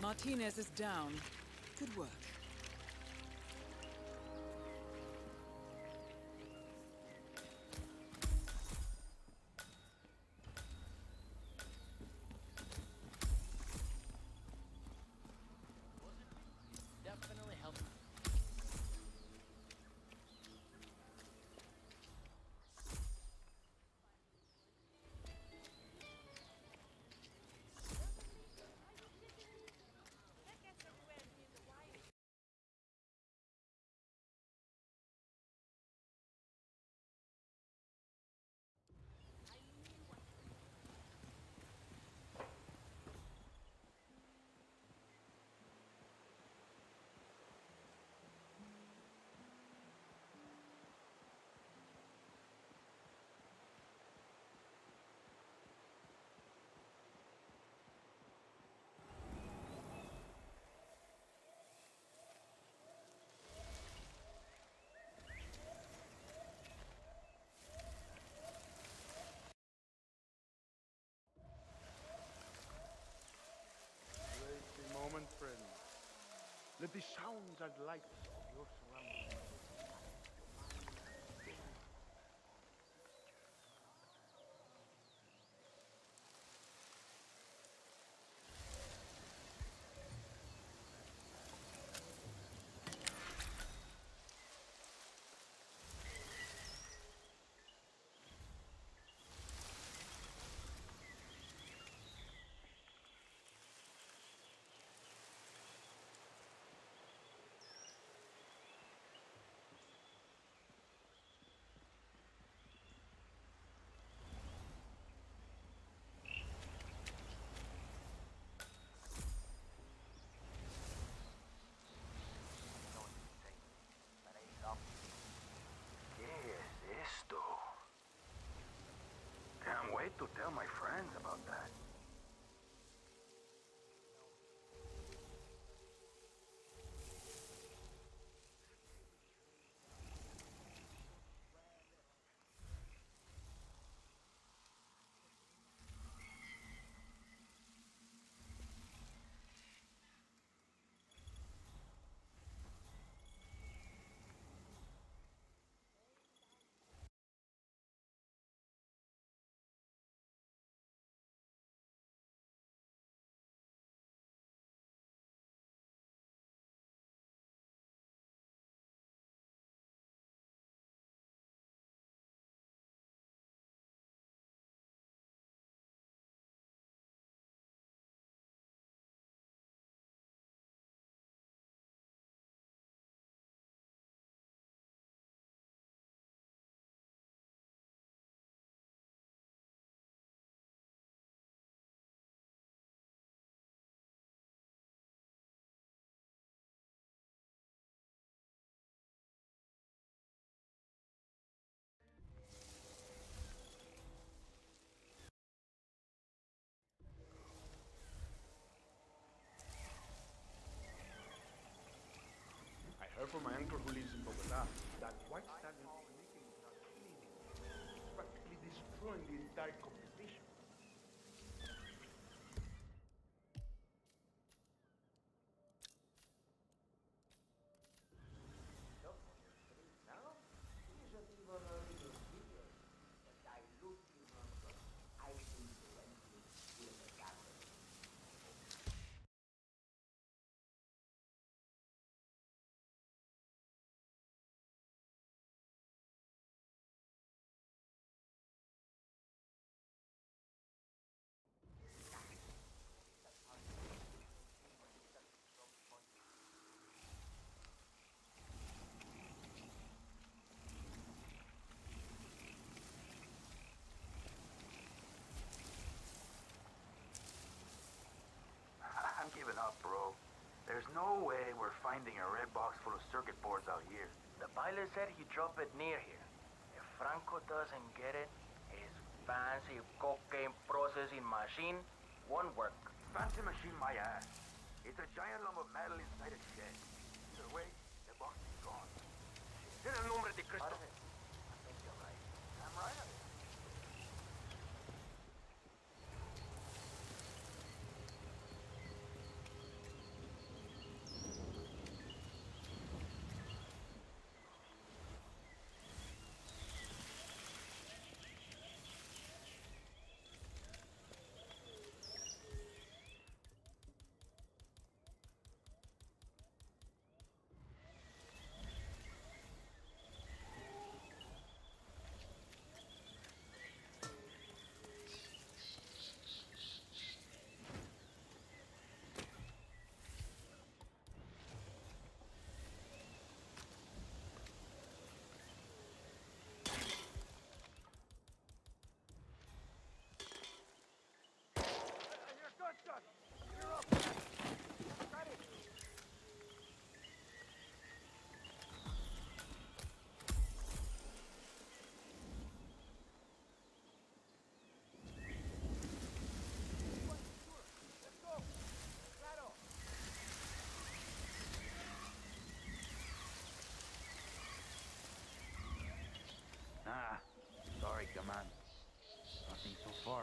Martinez is down. Good work. Definitely helped. Wait a moment, friend. Let the sounds and lights of your surroundings Can't wait to tell my friends about that. start competition. I'm giving up, bro. There's no way we're finding a red box full of circuit boards out here. The pilot said he dropped it near here. If Franco doesn't get it, his fancy cocaine processing machine won't work. Fancy machine my ass. It's a giant lump of metal inside a shed. Either way, the box is gone. En el nombre de Cristo. I think you're right. I'm right. Nah, sorry, command. Nothing so far.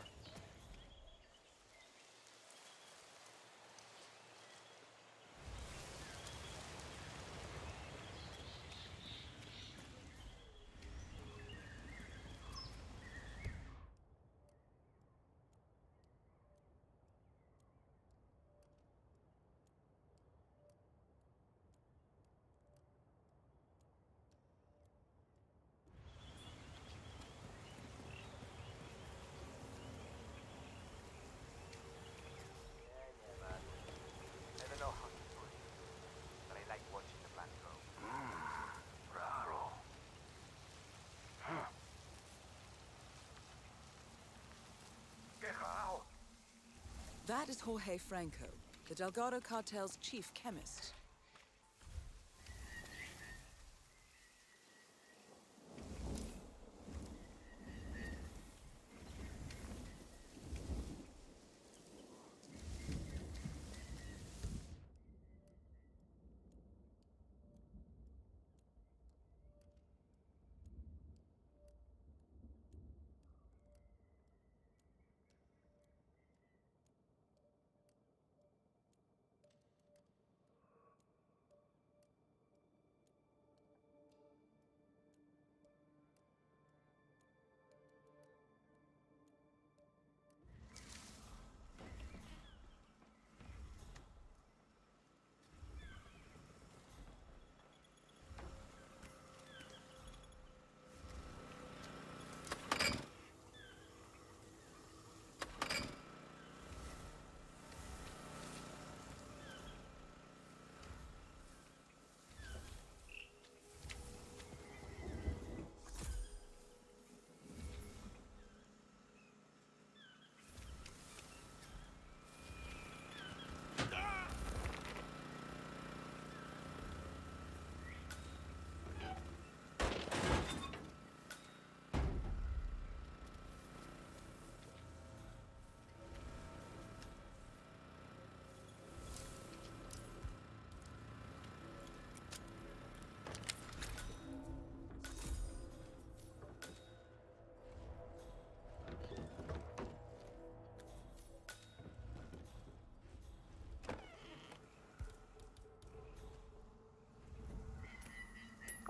I don't know how to put it, but I like watching the plant grow. Raro. That is Jorge Franco, the Delgado cartel's chief chemist.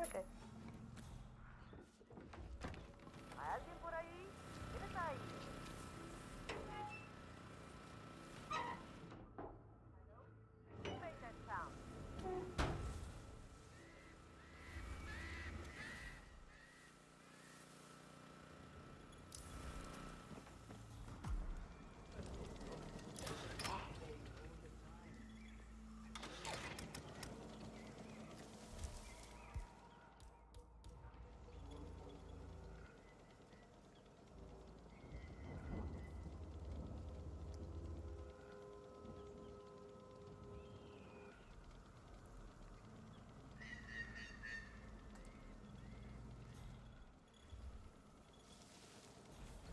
suerte. ¿Hay alguien por ahí? ¿Quién está ahí? Who made that sound?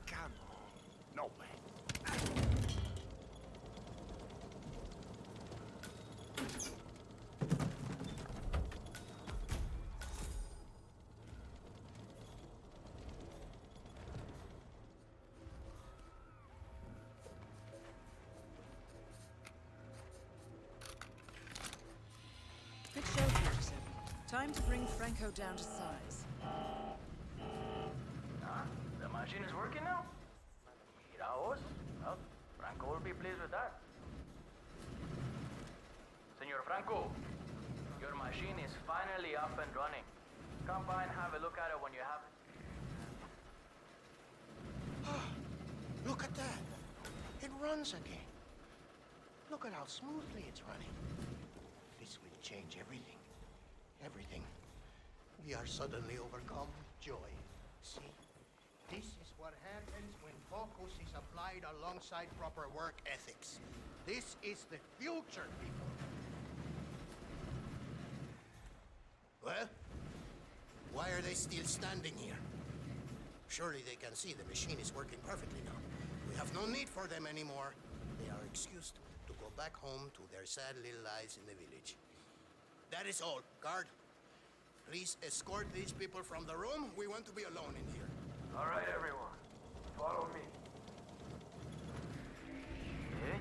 Come on. No way. Good show, 47. Time to bring Franco down to size. The machine is working now? Miraos. Well, Franco will be pleased with that. Senor Franco, your machine is finally up and running. Come by and have a look at it when you have it. Look at that. It runs again. Look at how smoothly it's running. This will change everything. Everything. We are suddenly overcome with joy. See? This is what happens when focus is applied alongside proper work ethics. This is the future, people. Well, why are they still standing here? Surely they can see the machine is working perfectly now. We have no need for them anymore. They are excused to go back home to their sad little lives in the village. That is all. Guard, please escort these people from the room. We want to be alone in here. All right, everyone. Follow me. Eh?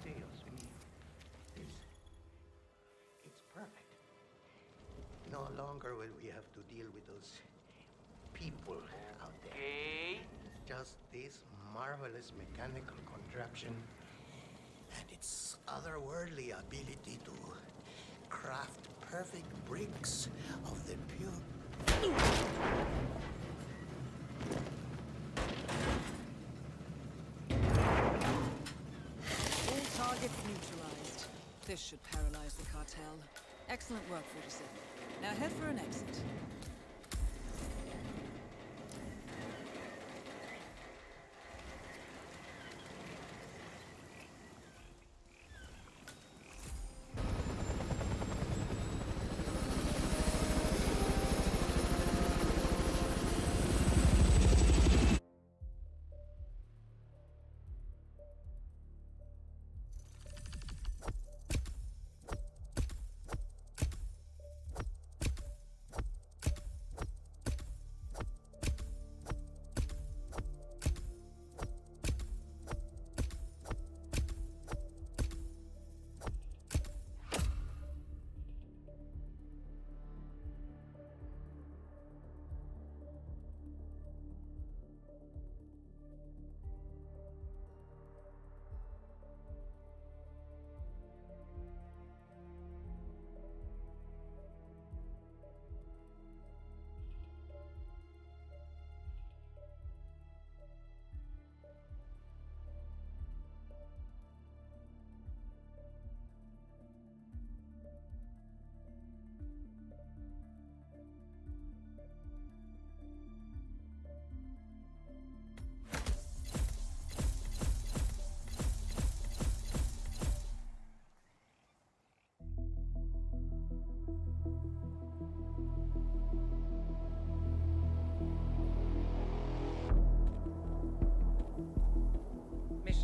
Dios mío. It's perfect. No longer will we have to deal with those people out there. Okay. Just this marvelous mechanical contraption and its otherworldly ability to craft perfect bricks of the pure... All targets neutralized. This should paralyze the cartel. Excellent work, 47. Now head for an exit.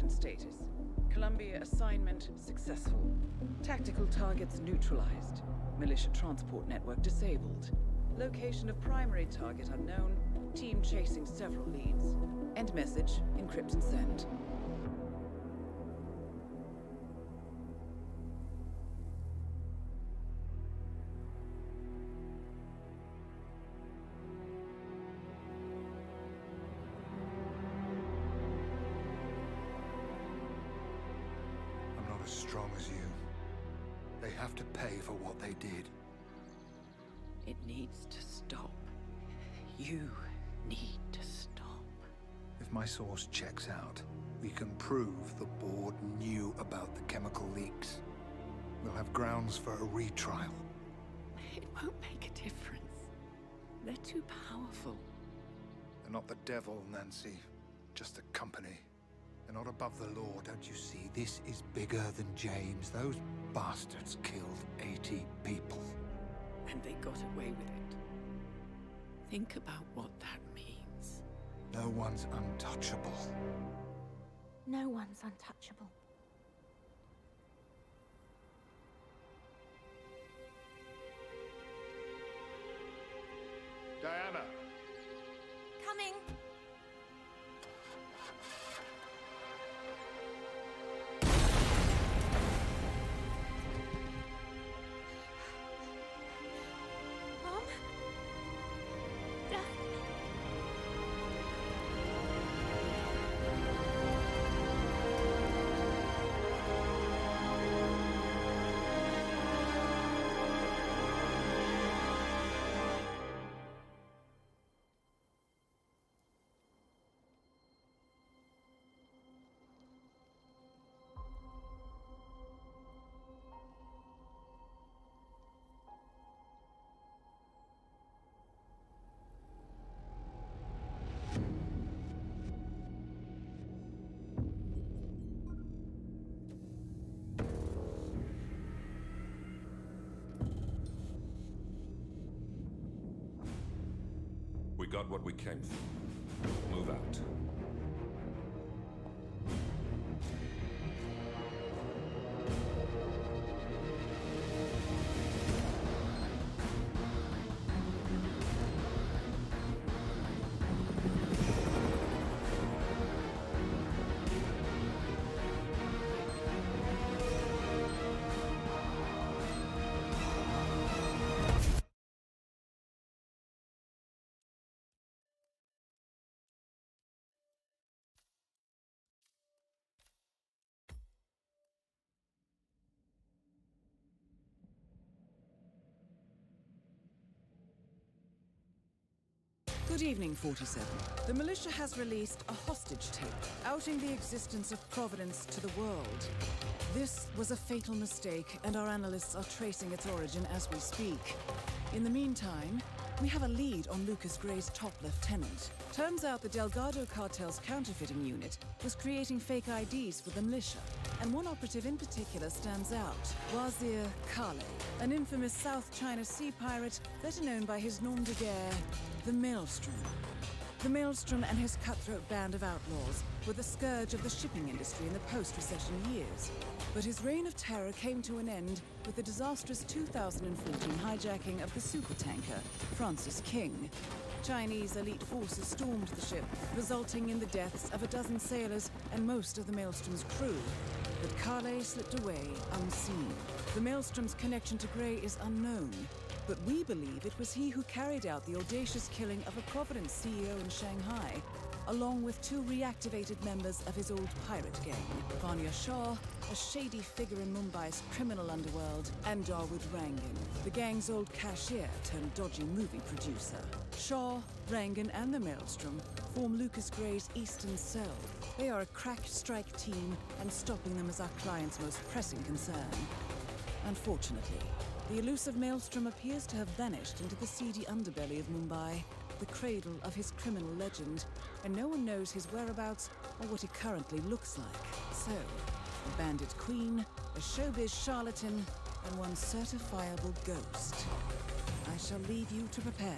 Status. Columbia assignment successful. Tactical targets neutralized. Militia transport network disabled. Location of primary target unknown. Team chasing several leads. End message, encrypt and send. strong as you. They have to pay for what they did. It needs to stop. You need to stop. If my source checks out, we can prove the board knew about the chemical leaks. We'll have grounds for a retrial. It won't make a difference. They're too powerful. They're not the devil, Nancy. Just a company. They're not above the law, don't you see? This is bigger than James. Those bastards killed 80 people. And they got away with it. Think about what that means. No one's untouchable. No one's untouchable. Diana! Coming! Mom? Dad? We got what we came for. Move out. Good evening, 47. The militia has released a hostage tape, outing the existence of Providence to the world. This was a fatal mistake, and our analysts are tracing its origin as we speak. In the meantime, we have a lead on Lucas Gray's top lieutenant. Turns out the Delgado cartel's counterfeiting unit was creating fake IDs for the militia, and one operative in particular stands out, Wazir Kale, an infamous South China Sea pirate better known by his nom de guerre, the Maelstrom. The Maelstrom and his cutthroat band of outlaws were the scourge of the shipping industry in the post-recession years. But his reign of terror came to an end with the disastrous 2014 hijacking of the supertanker, Francis King. Chinese elite forces stormed the ship, resulting in the deaths of a dozen sailors and most of the Maelstrom's crew. But Kale slipped away unseen. The Maelstrom's connection to Gray is unknown, but we believe it was he who carried out the audacious killing of a Providence CEO in Shanghai, along with two reactivated members of his old pirate gang, Vanya Shah, a shady figure in Mumbai's criminal underworld, and Dawood Rangan, the gang's old cashier turned dodgy movie producer. Shah, Rangan, and the Maelstrom form Lucas Gray's Eastern Cell. They are a crack strike team, and stopping them is our client's most pressing concern. Unfortunately, the elusive Maelstrom appears to have vanished into the seedy underbelly of Mumbai, the cradle of his criminal legend, and no one knows his whereabouts or what he currently looks like. So, a bandit queen, a showbiz charlatan, and one certifiable ghost. I shall leave you to prepare.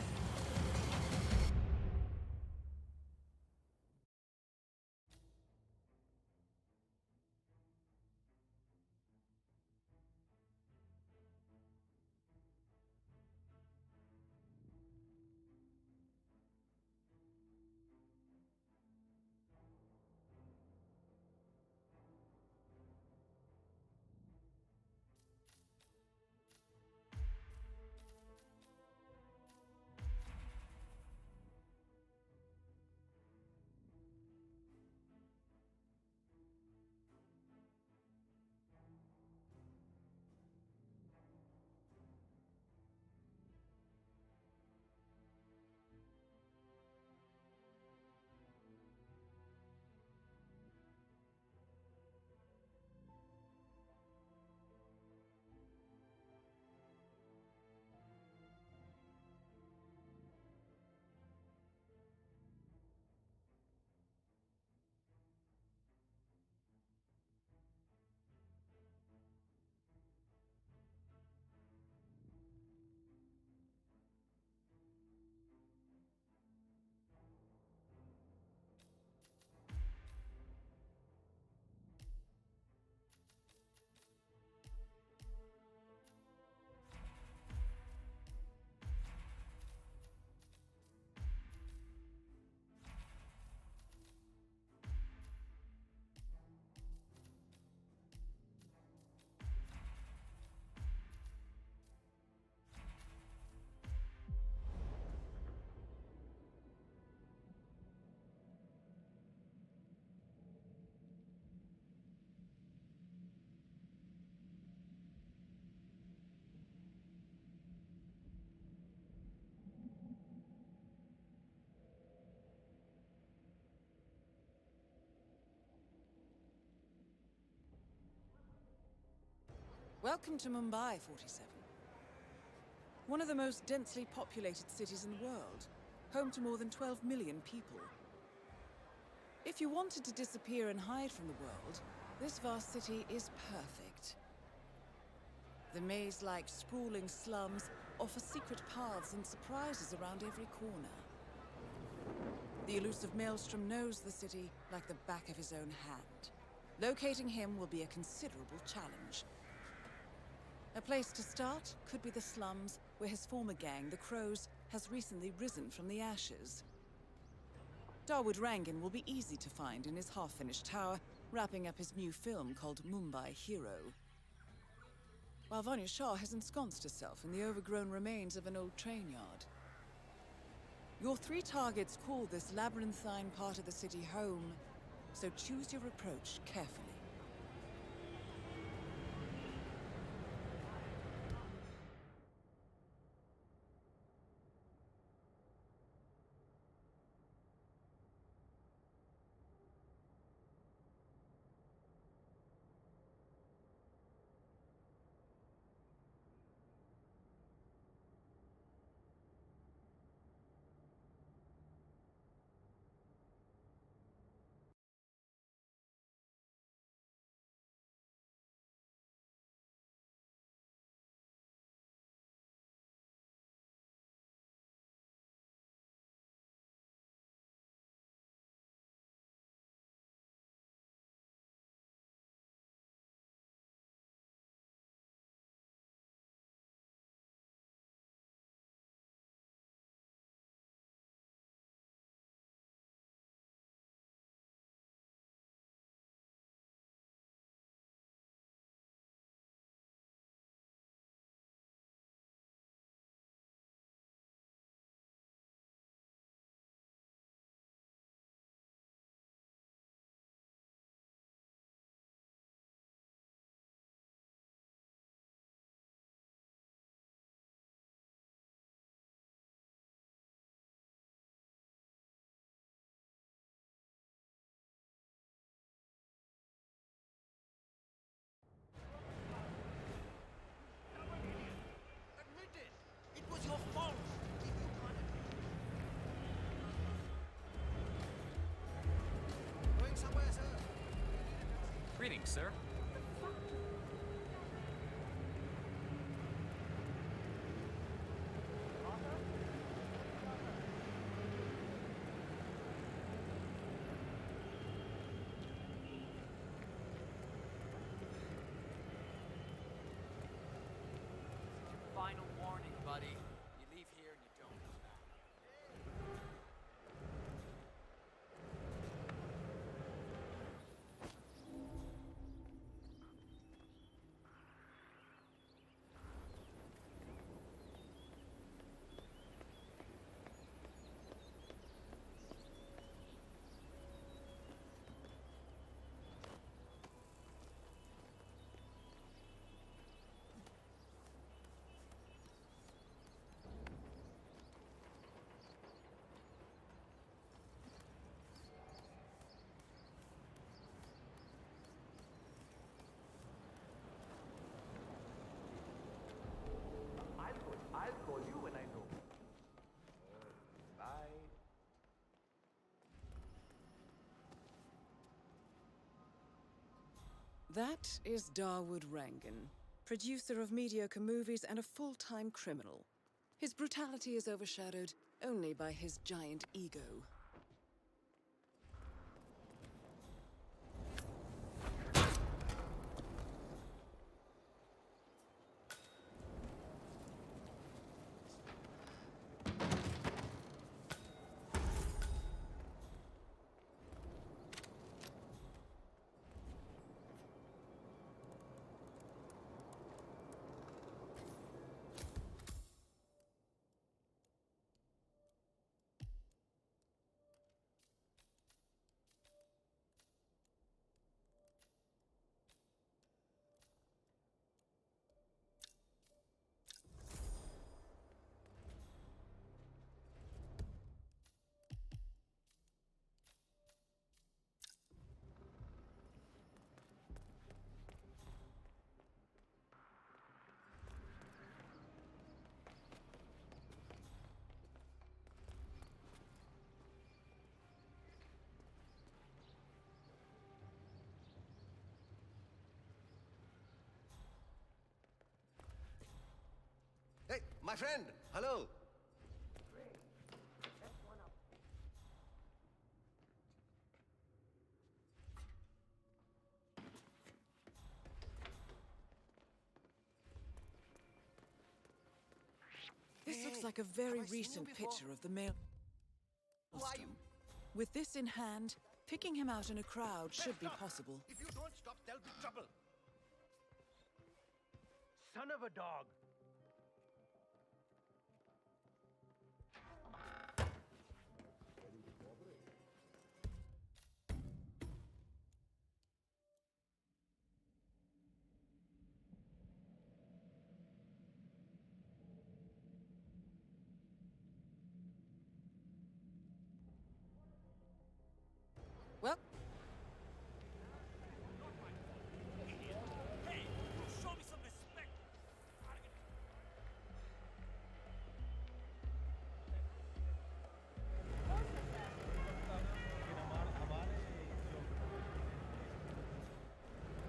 Welcome to Mumbai, 47. One of the most densely populated cities in the world, home to more than 12 million people. If you wanted to disappear and hide from the world, this vast city is perfect. The maze-like sprawling slums offer secret paths and surprises around every corner. The elusive Maelstrom knows the city like the back of his own hand. Locating him will be a considerable challenge. A place to start could be the slums, where his former gang, the Crows, has recently risen from the ashes. Dawood Rangan will be easy to find in his half-finished tower, wrapping up his new film called Mumbai Hero. While Vanya Shah has ensconced herself in the overgrown remains of an old train yard. Your 3 targets call this labyrinthine part of the city home, so choose your approach carefully. It was your fault! Going somewhere, sir? Greetings, sir. Final warning, buddy. You leave here and you don't come back. I'll call you when I know. Bye. That is Dawood Rangan, producer of mediocre movies and a full-time criminal. His brutality is overshadowed only by his giant ego. My friend, hello. This looks like a very recent picture of the male. With this in hand, picking him out in a crowd should be possible. If you don't stop, there'll be trouble. Son of a dog! Well, Hey, show me some respect.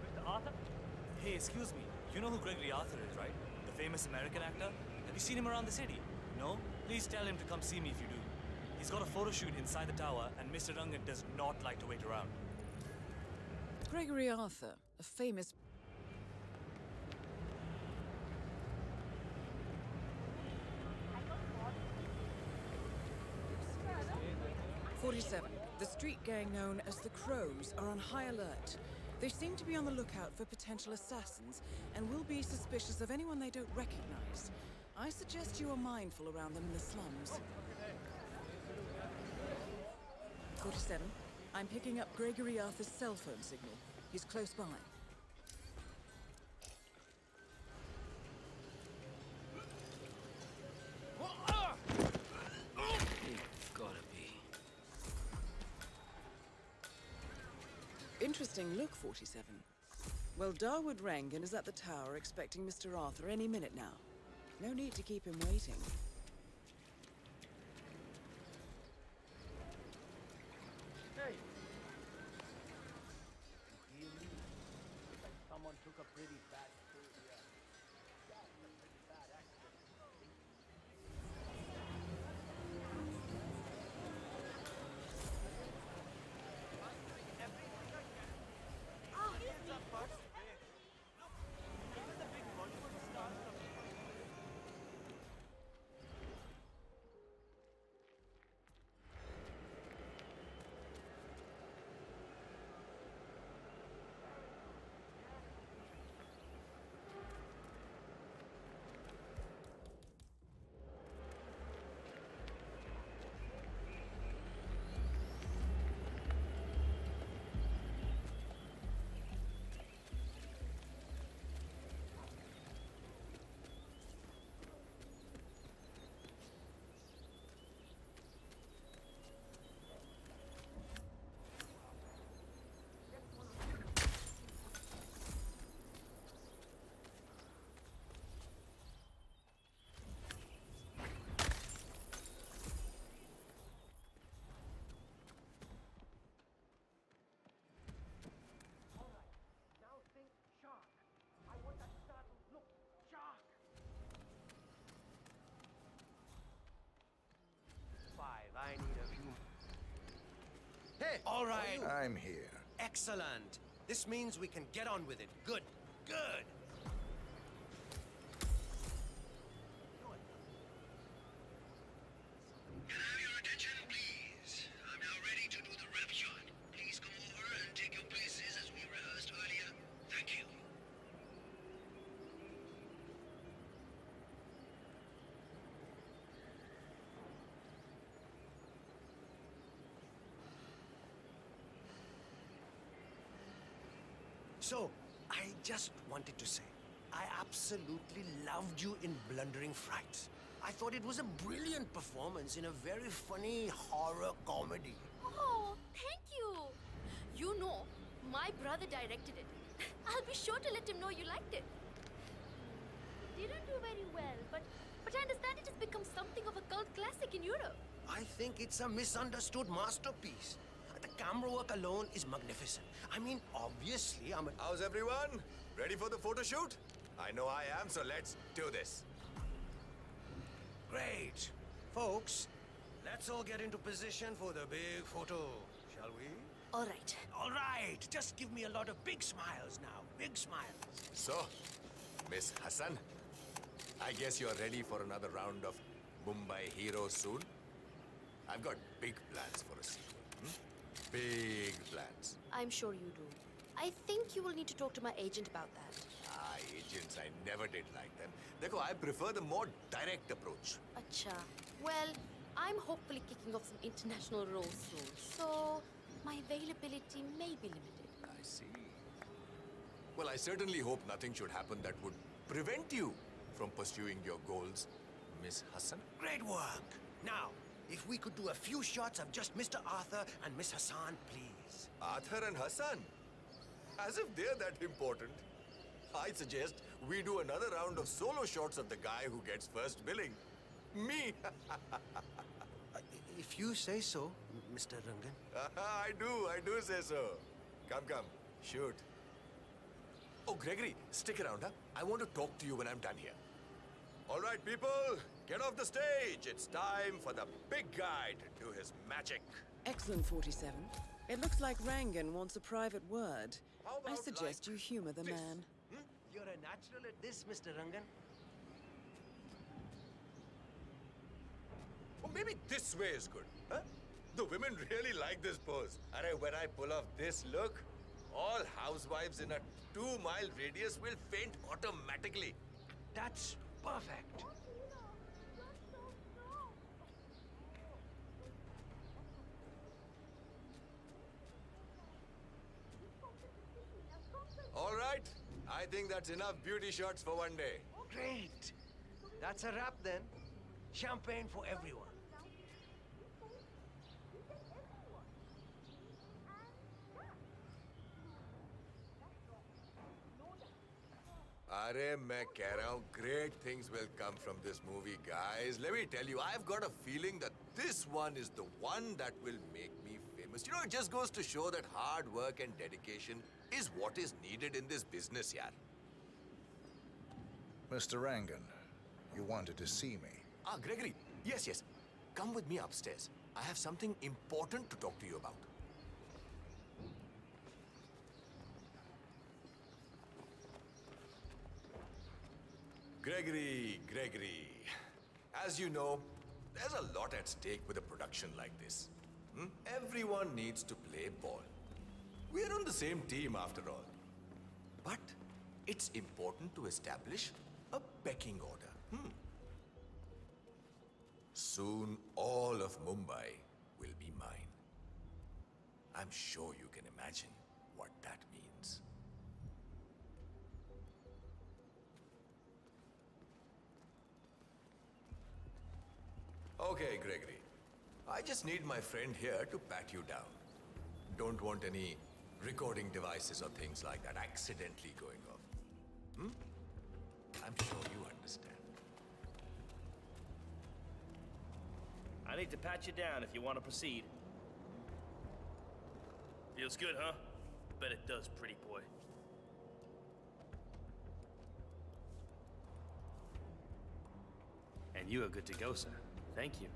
Mr. Arthur? Hey, excuse me. You know who Gregory Arthur is, right? The famous American actor? Have you seen him around the city? No? Please tell him to come see me if you do. He's got a photo shoot inside the tower, and Mr. Rangan does not like to wait around. Gregory Arthur, a famous... "47. The street gang known as the Crows are on high alert. They seem to be on the lookout for potential assassins and will be suspicious of anyone they don't recognize. I suggest you are mindful around them in the slums. 47. I'm picking up Gregory Arthur's cell phone signal. He's close by. It's gotta be. Interesting look, 47. Well, Dawood Rangan is at the tower expecting Mr. Arthur any minute now. No need to keep him waiting. Hey! You hear me? Looks like someone took a pretty bad pull here. That's a pretty bad accident. I need a few. Hey! All right. I'm here. Excellent. This means we can get on with it. Good. Good. Can I have your attention, please? I'm now ready to do the rep shot. Please come over and take your places as we rehearsed earlier. Thank you. So, I just wanted to say, I absolutely loved you in Blundering Frights. I thought it was a brilliant performance in a very funny horror comedy. Oh, thank you. You know, my brother directed it. I'll be sure to let him know you liked it. Didn't do very well, but I understand it has become something of a cult classic in Europe. I think it's a misunderstood masterpiece. The camera work alone is magnificent. I mean, obviously, I'm a... How's everyone? Ready for the photo shoot? I know I am, so let's do this. Great. Folks, let's all get into position for the big photo, shall we? All right. All right. Just give me a lot of big smiles now. Big smiles. So, Miss Hassan, I guess you're ready for another round of Mumbai Heroes soon? I've got big plans for a sequel. Big plans. I'm sure you do. I think you will need to talk to my agent about that. Ah, agents, I never did like them. Dekho, I prefer the more direct approach. Acha. Well, I'm hopefully kicking off some international roles soon, so my availability may be limited. I see. Well, I certainly hope nothing should happen that would prevent you from pursuing your goals, Miss Hassan. Great work. Now, if we could do a few shots of just Mr. Arthur and Miss Hassan, please. Arthur and Hassan? As if they're that important. I suggest we do another round of solo shots of the guy who gets first billing. Me! If you say so, Mr. Rangan. I do say so. Come, shoot. Oh, Gregory, stick around, huh? I want to talk to you when I'm done here. All right, people, get off the stage. It's time for the big guy to do his magic. Excellent, 47. It looks like Rangan wants a private word. I suggest you humor the man. You're a natural at this, Mr. Rangan. Or maybe this way is good, huh? The women really like this pose. And when I pull off this look, all housewives in a 2-mile radius will faint automatically. That's perfect. All right. I think that's enough beauty shots for one day. Great. That's a wrap then. Champagne for everyone. Arey, मैं कह रहा हूँ, great things will come from this movie, guys. Let me tell you, I've got a feeling that this one is the one that will make me famous. You know, it just goes to show that hard work and dedication is what is needed in this business, yaar. Mr. Rangan, you wanted to see me. Ah, Gregory. Yes. Come with me upstairs. I have something important to talk to you about. Gregory. As you know, there's a lot at stake with a production like this. Everyone needs to play ball. We're on the same team after all. But it's important to establish a pecking order. Soon all of Mumbai will be mine. I'm sure you can imagine what that means. Okay, Gregory. I just need my friend here to pat you down. Don't want any recording devices or things like that accidentally going off. I'm sure you understand. I need to pat you down if you want to proceed. Feels good, huh? Bet it does, pretty boy. And you are good to go, sir. Thank you.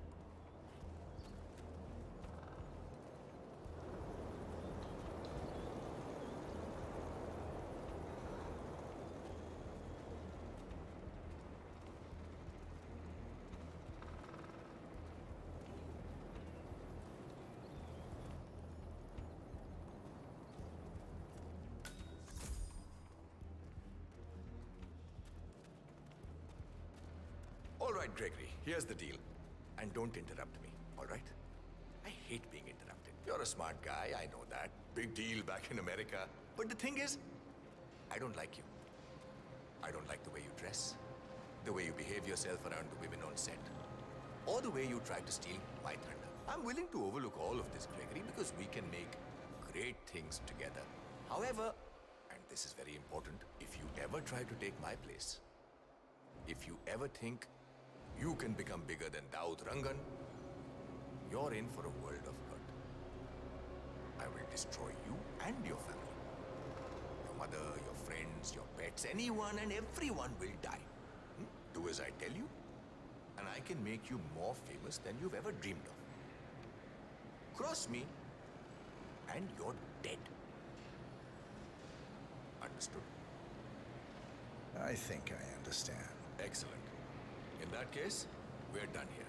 All right, Gregory, here's the deal. And don't interrupt me, all right? I hate being interrupted. You're a smart guy, I know that. Big deal back in America. But the thing is, I don't like you. I don't like the way you dress, the way you behave yourself around the women on set, or the way you try to steal my thunder. I'm willing to overlook all of this, Gregory, because we can make great things together. However, and this is very important, if you ever try to take my place, if you ever think you can become bigger than Daud Rangan, you're in for a world of hurt. I will destroy you and your family. Your mother, your friends, your pets, anyone and everyone will die. Do as I tell you, and I can make you more famous than you've ever dreamed of. Cross me, and you're dead. Understood? I think I understand. Excellent. In that case, we're done here.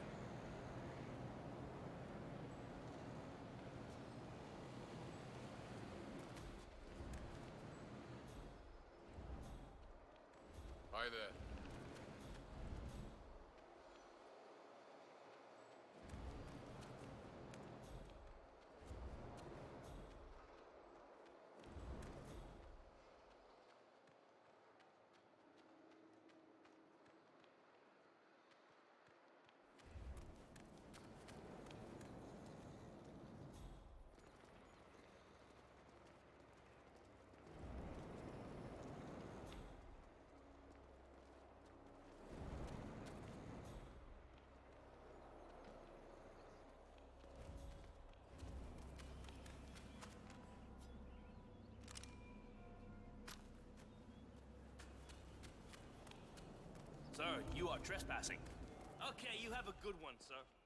Hi there. Sir, you are trespassing. Okay, you have a good one, sir.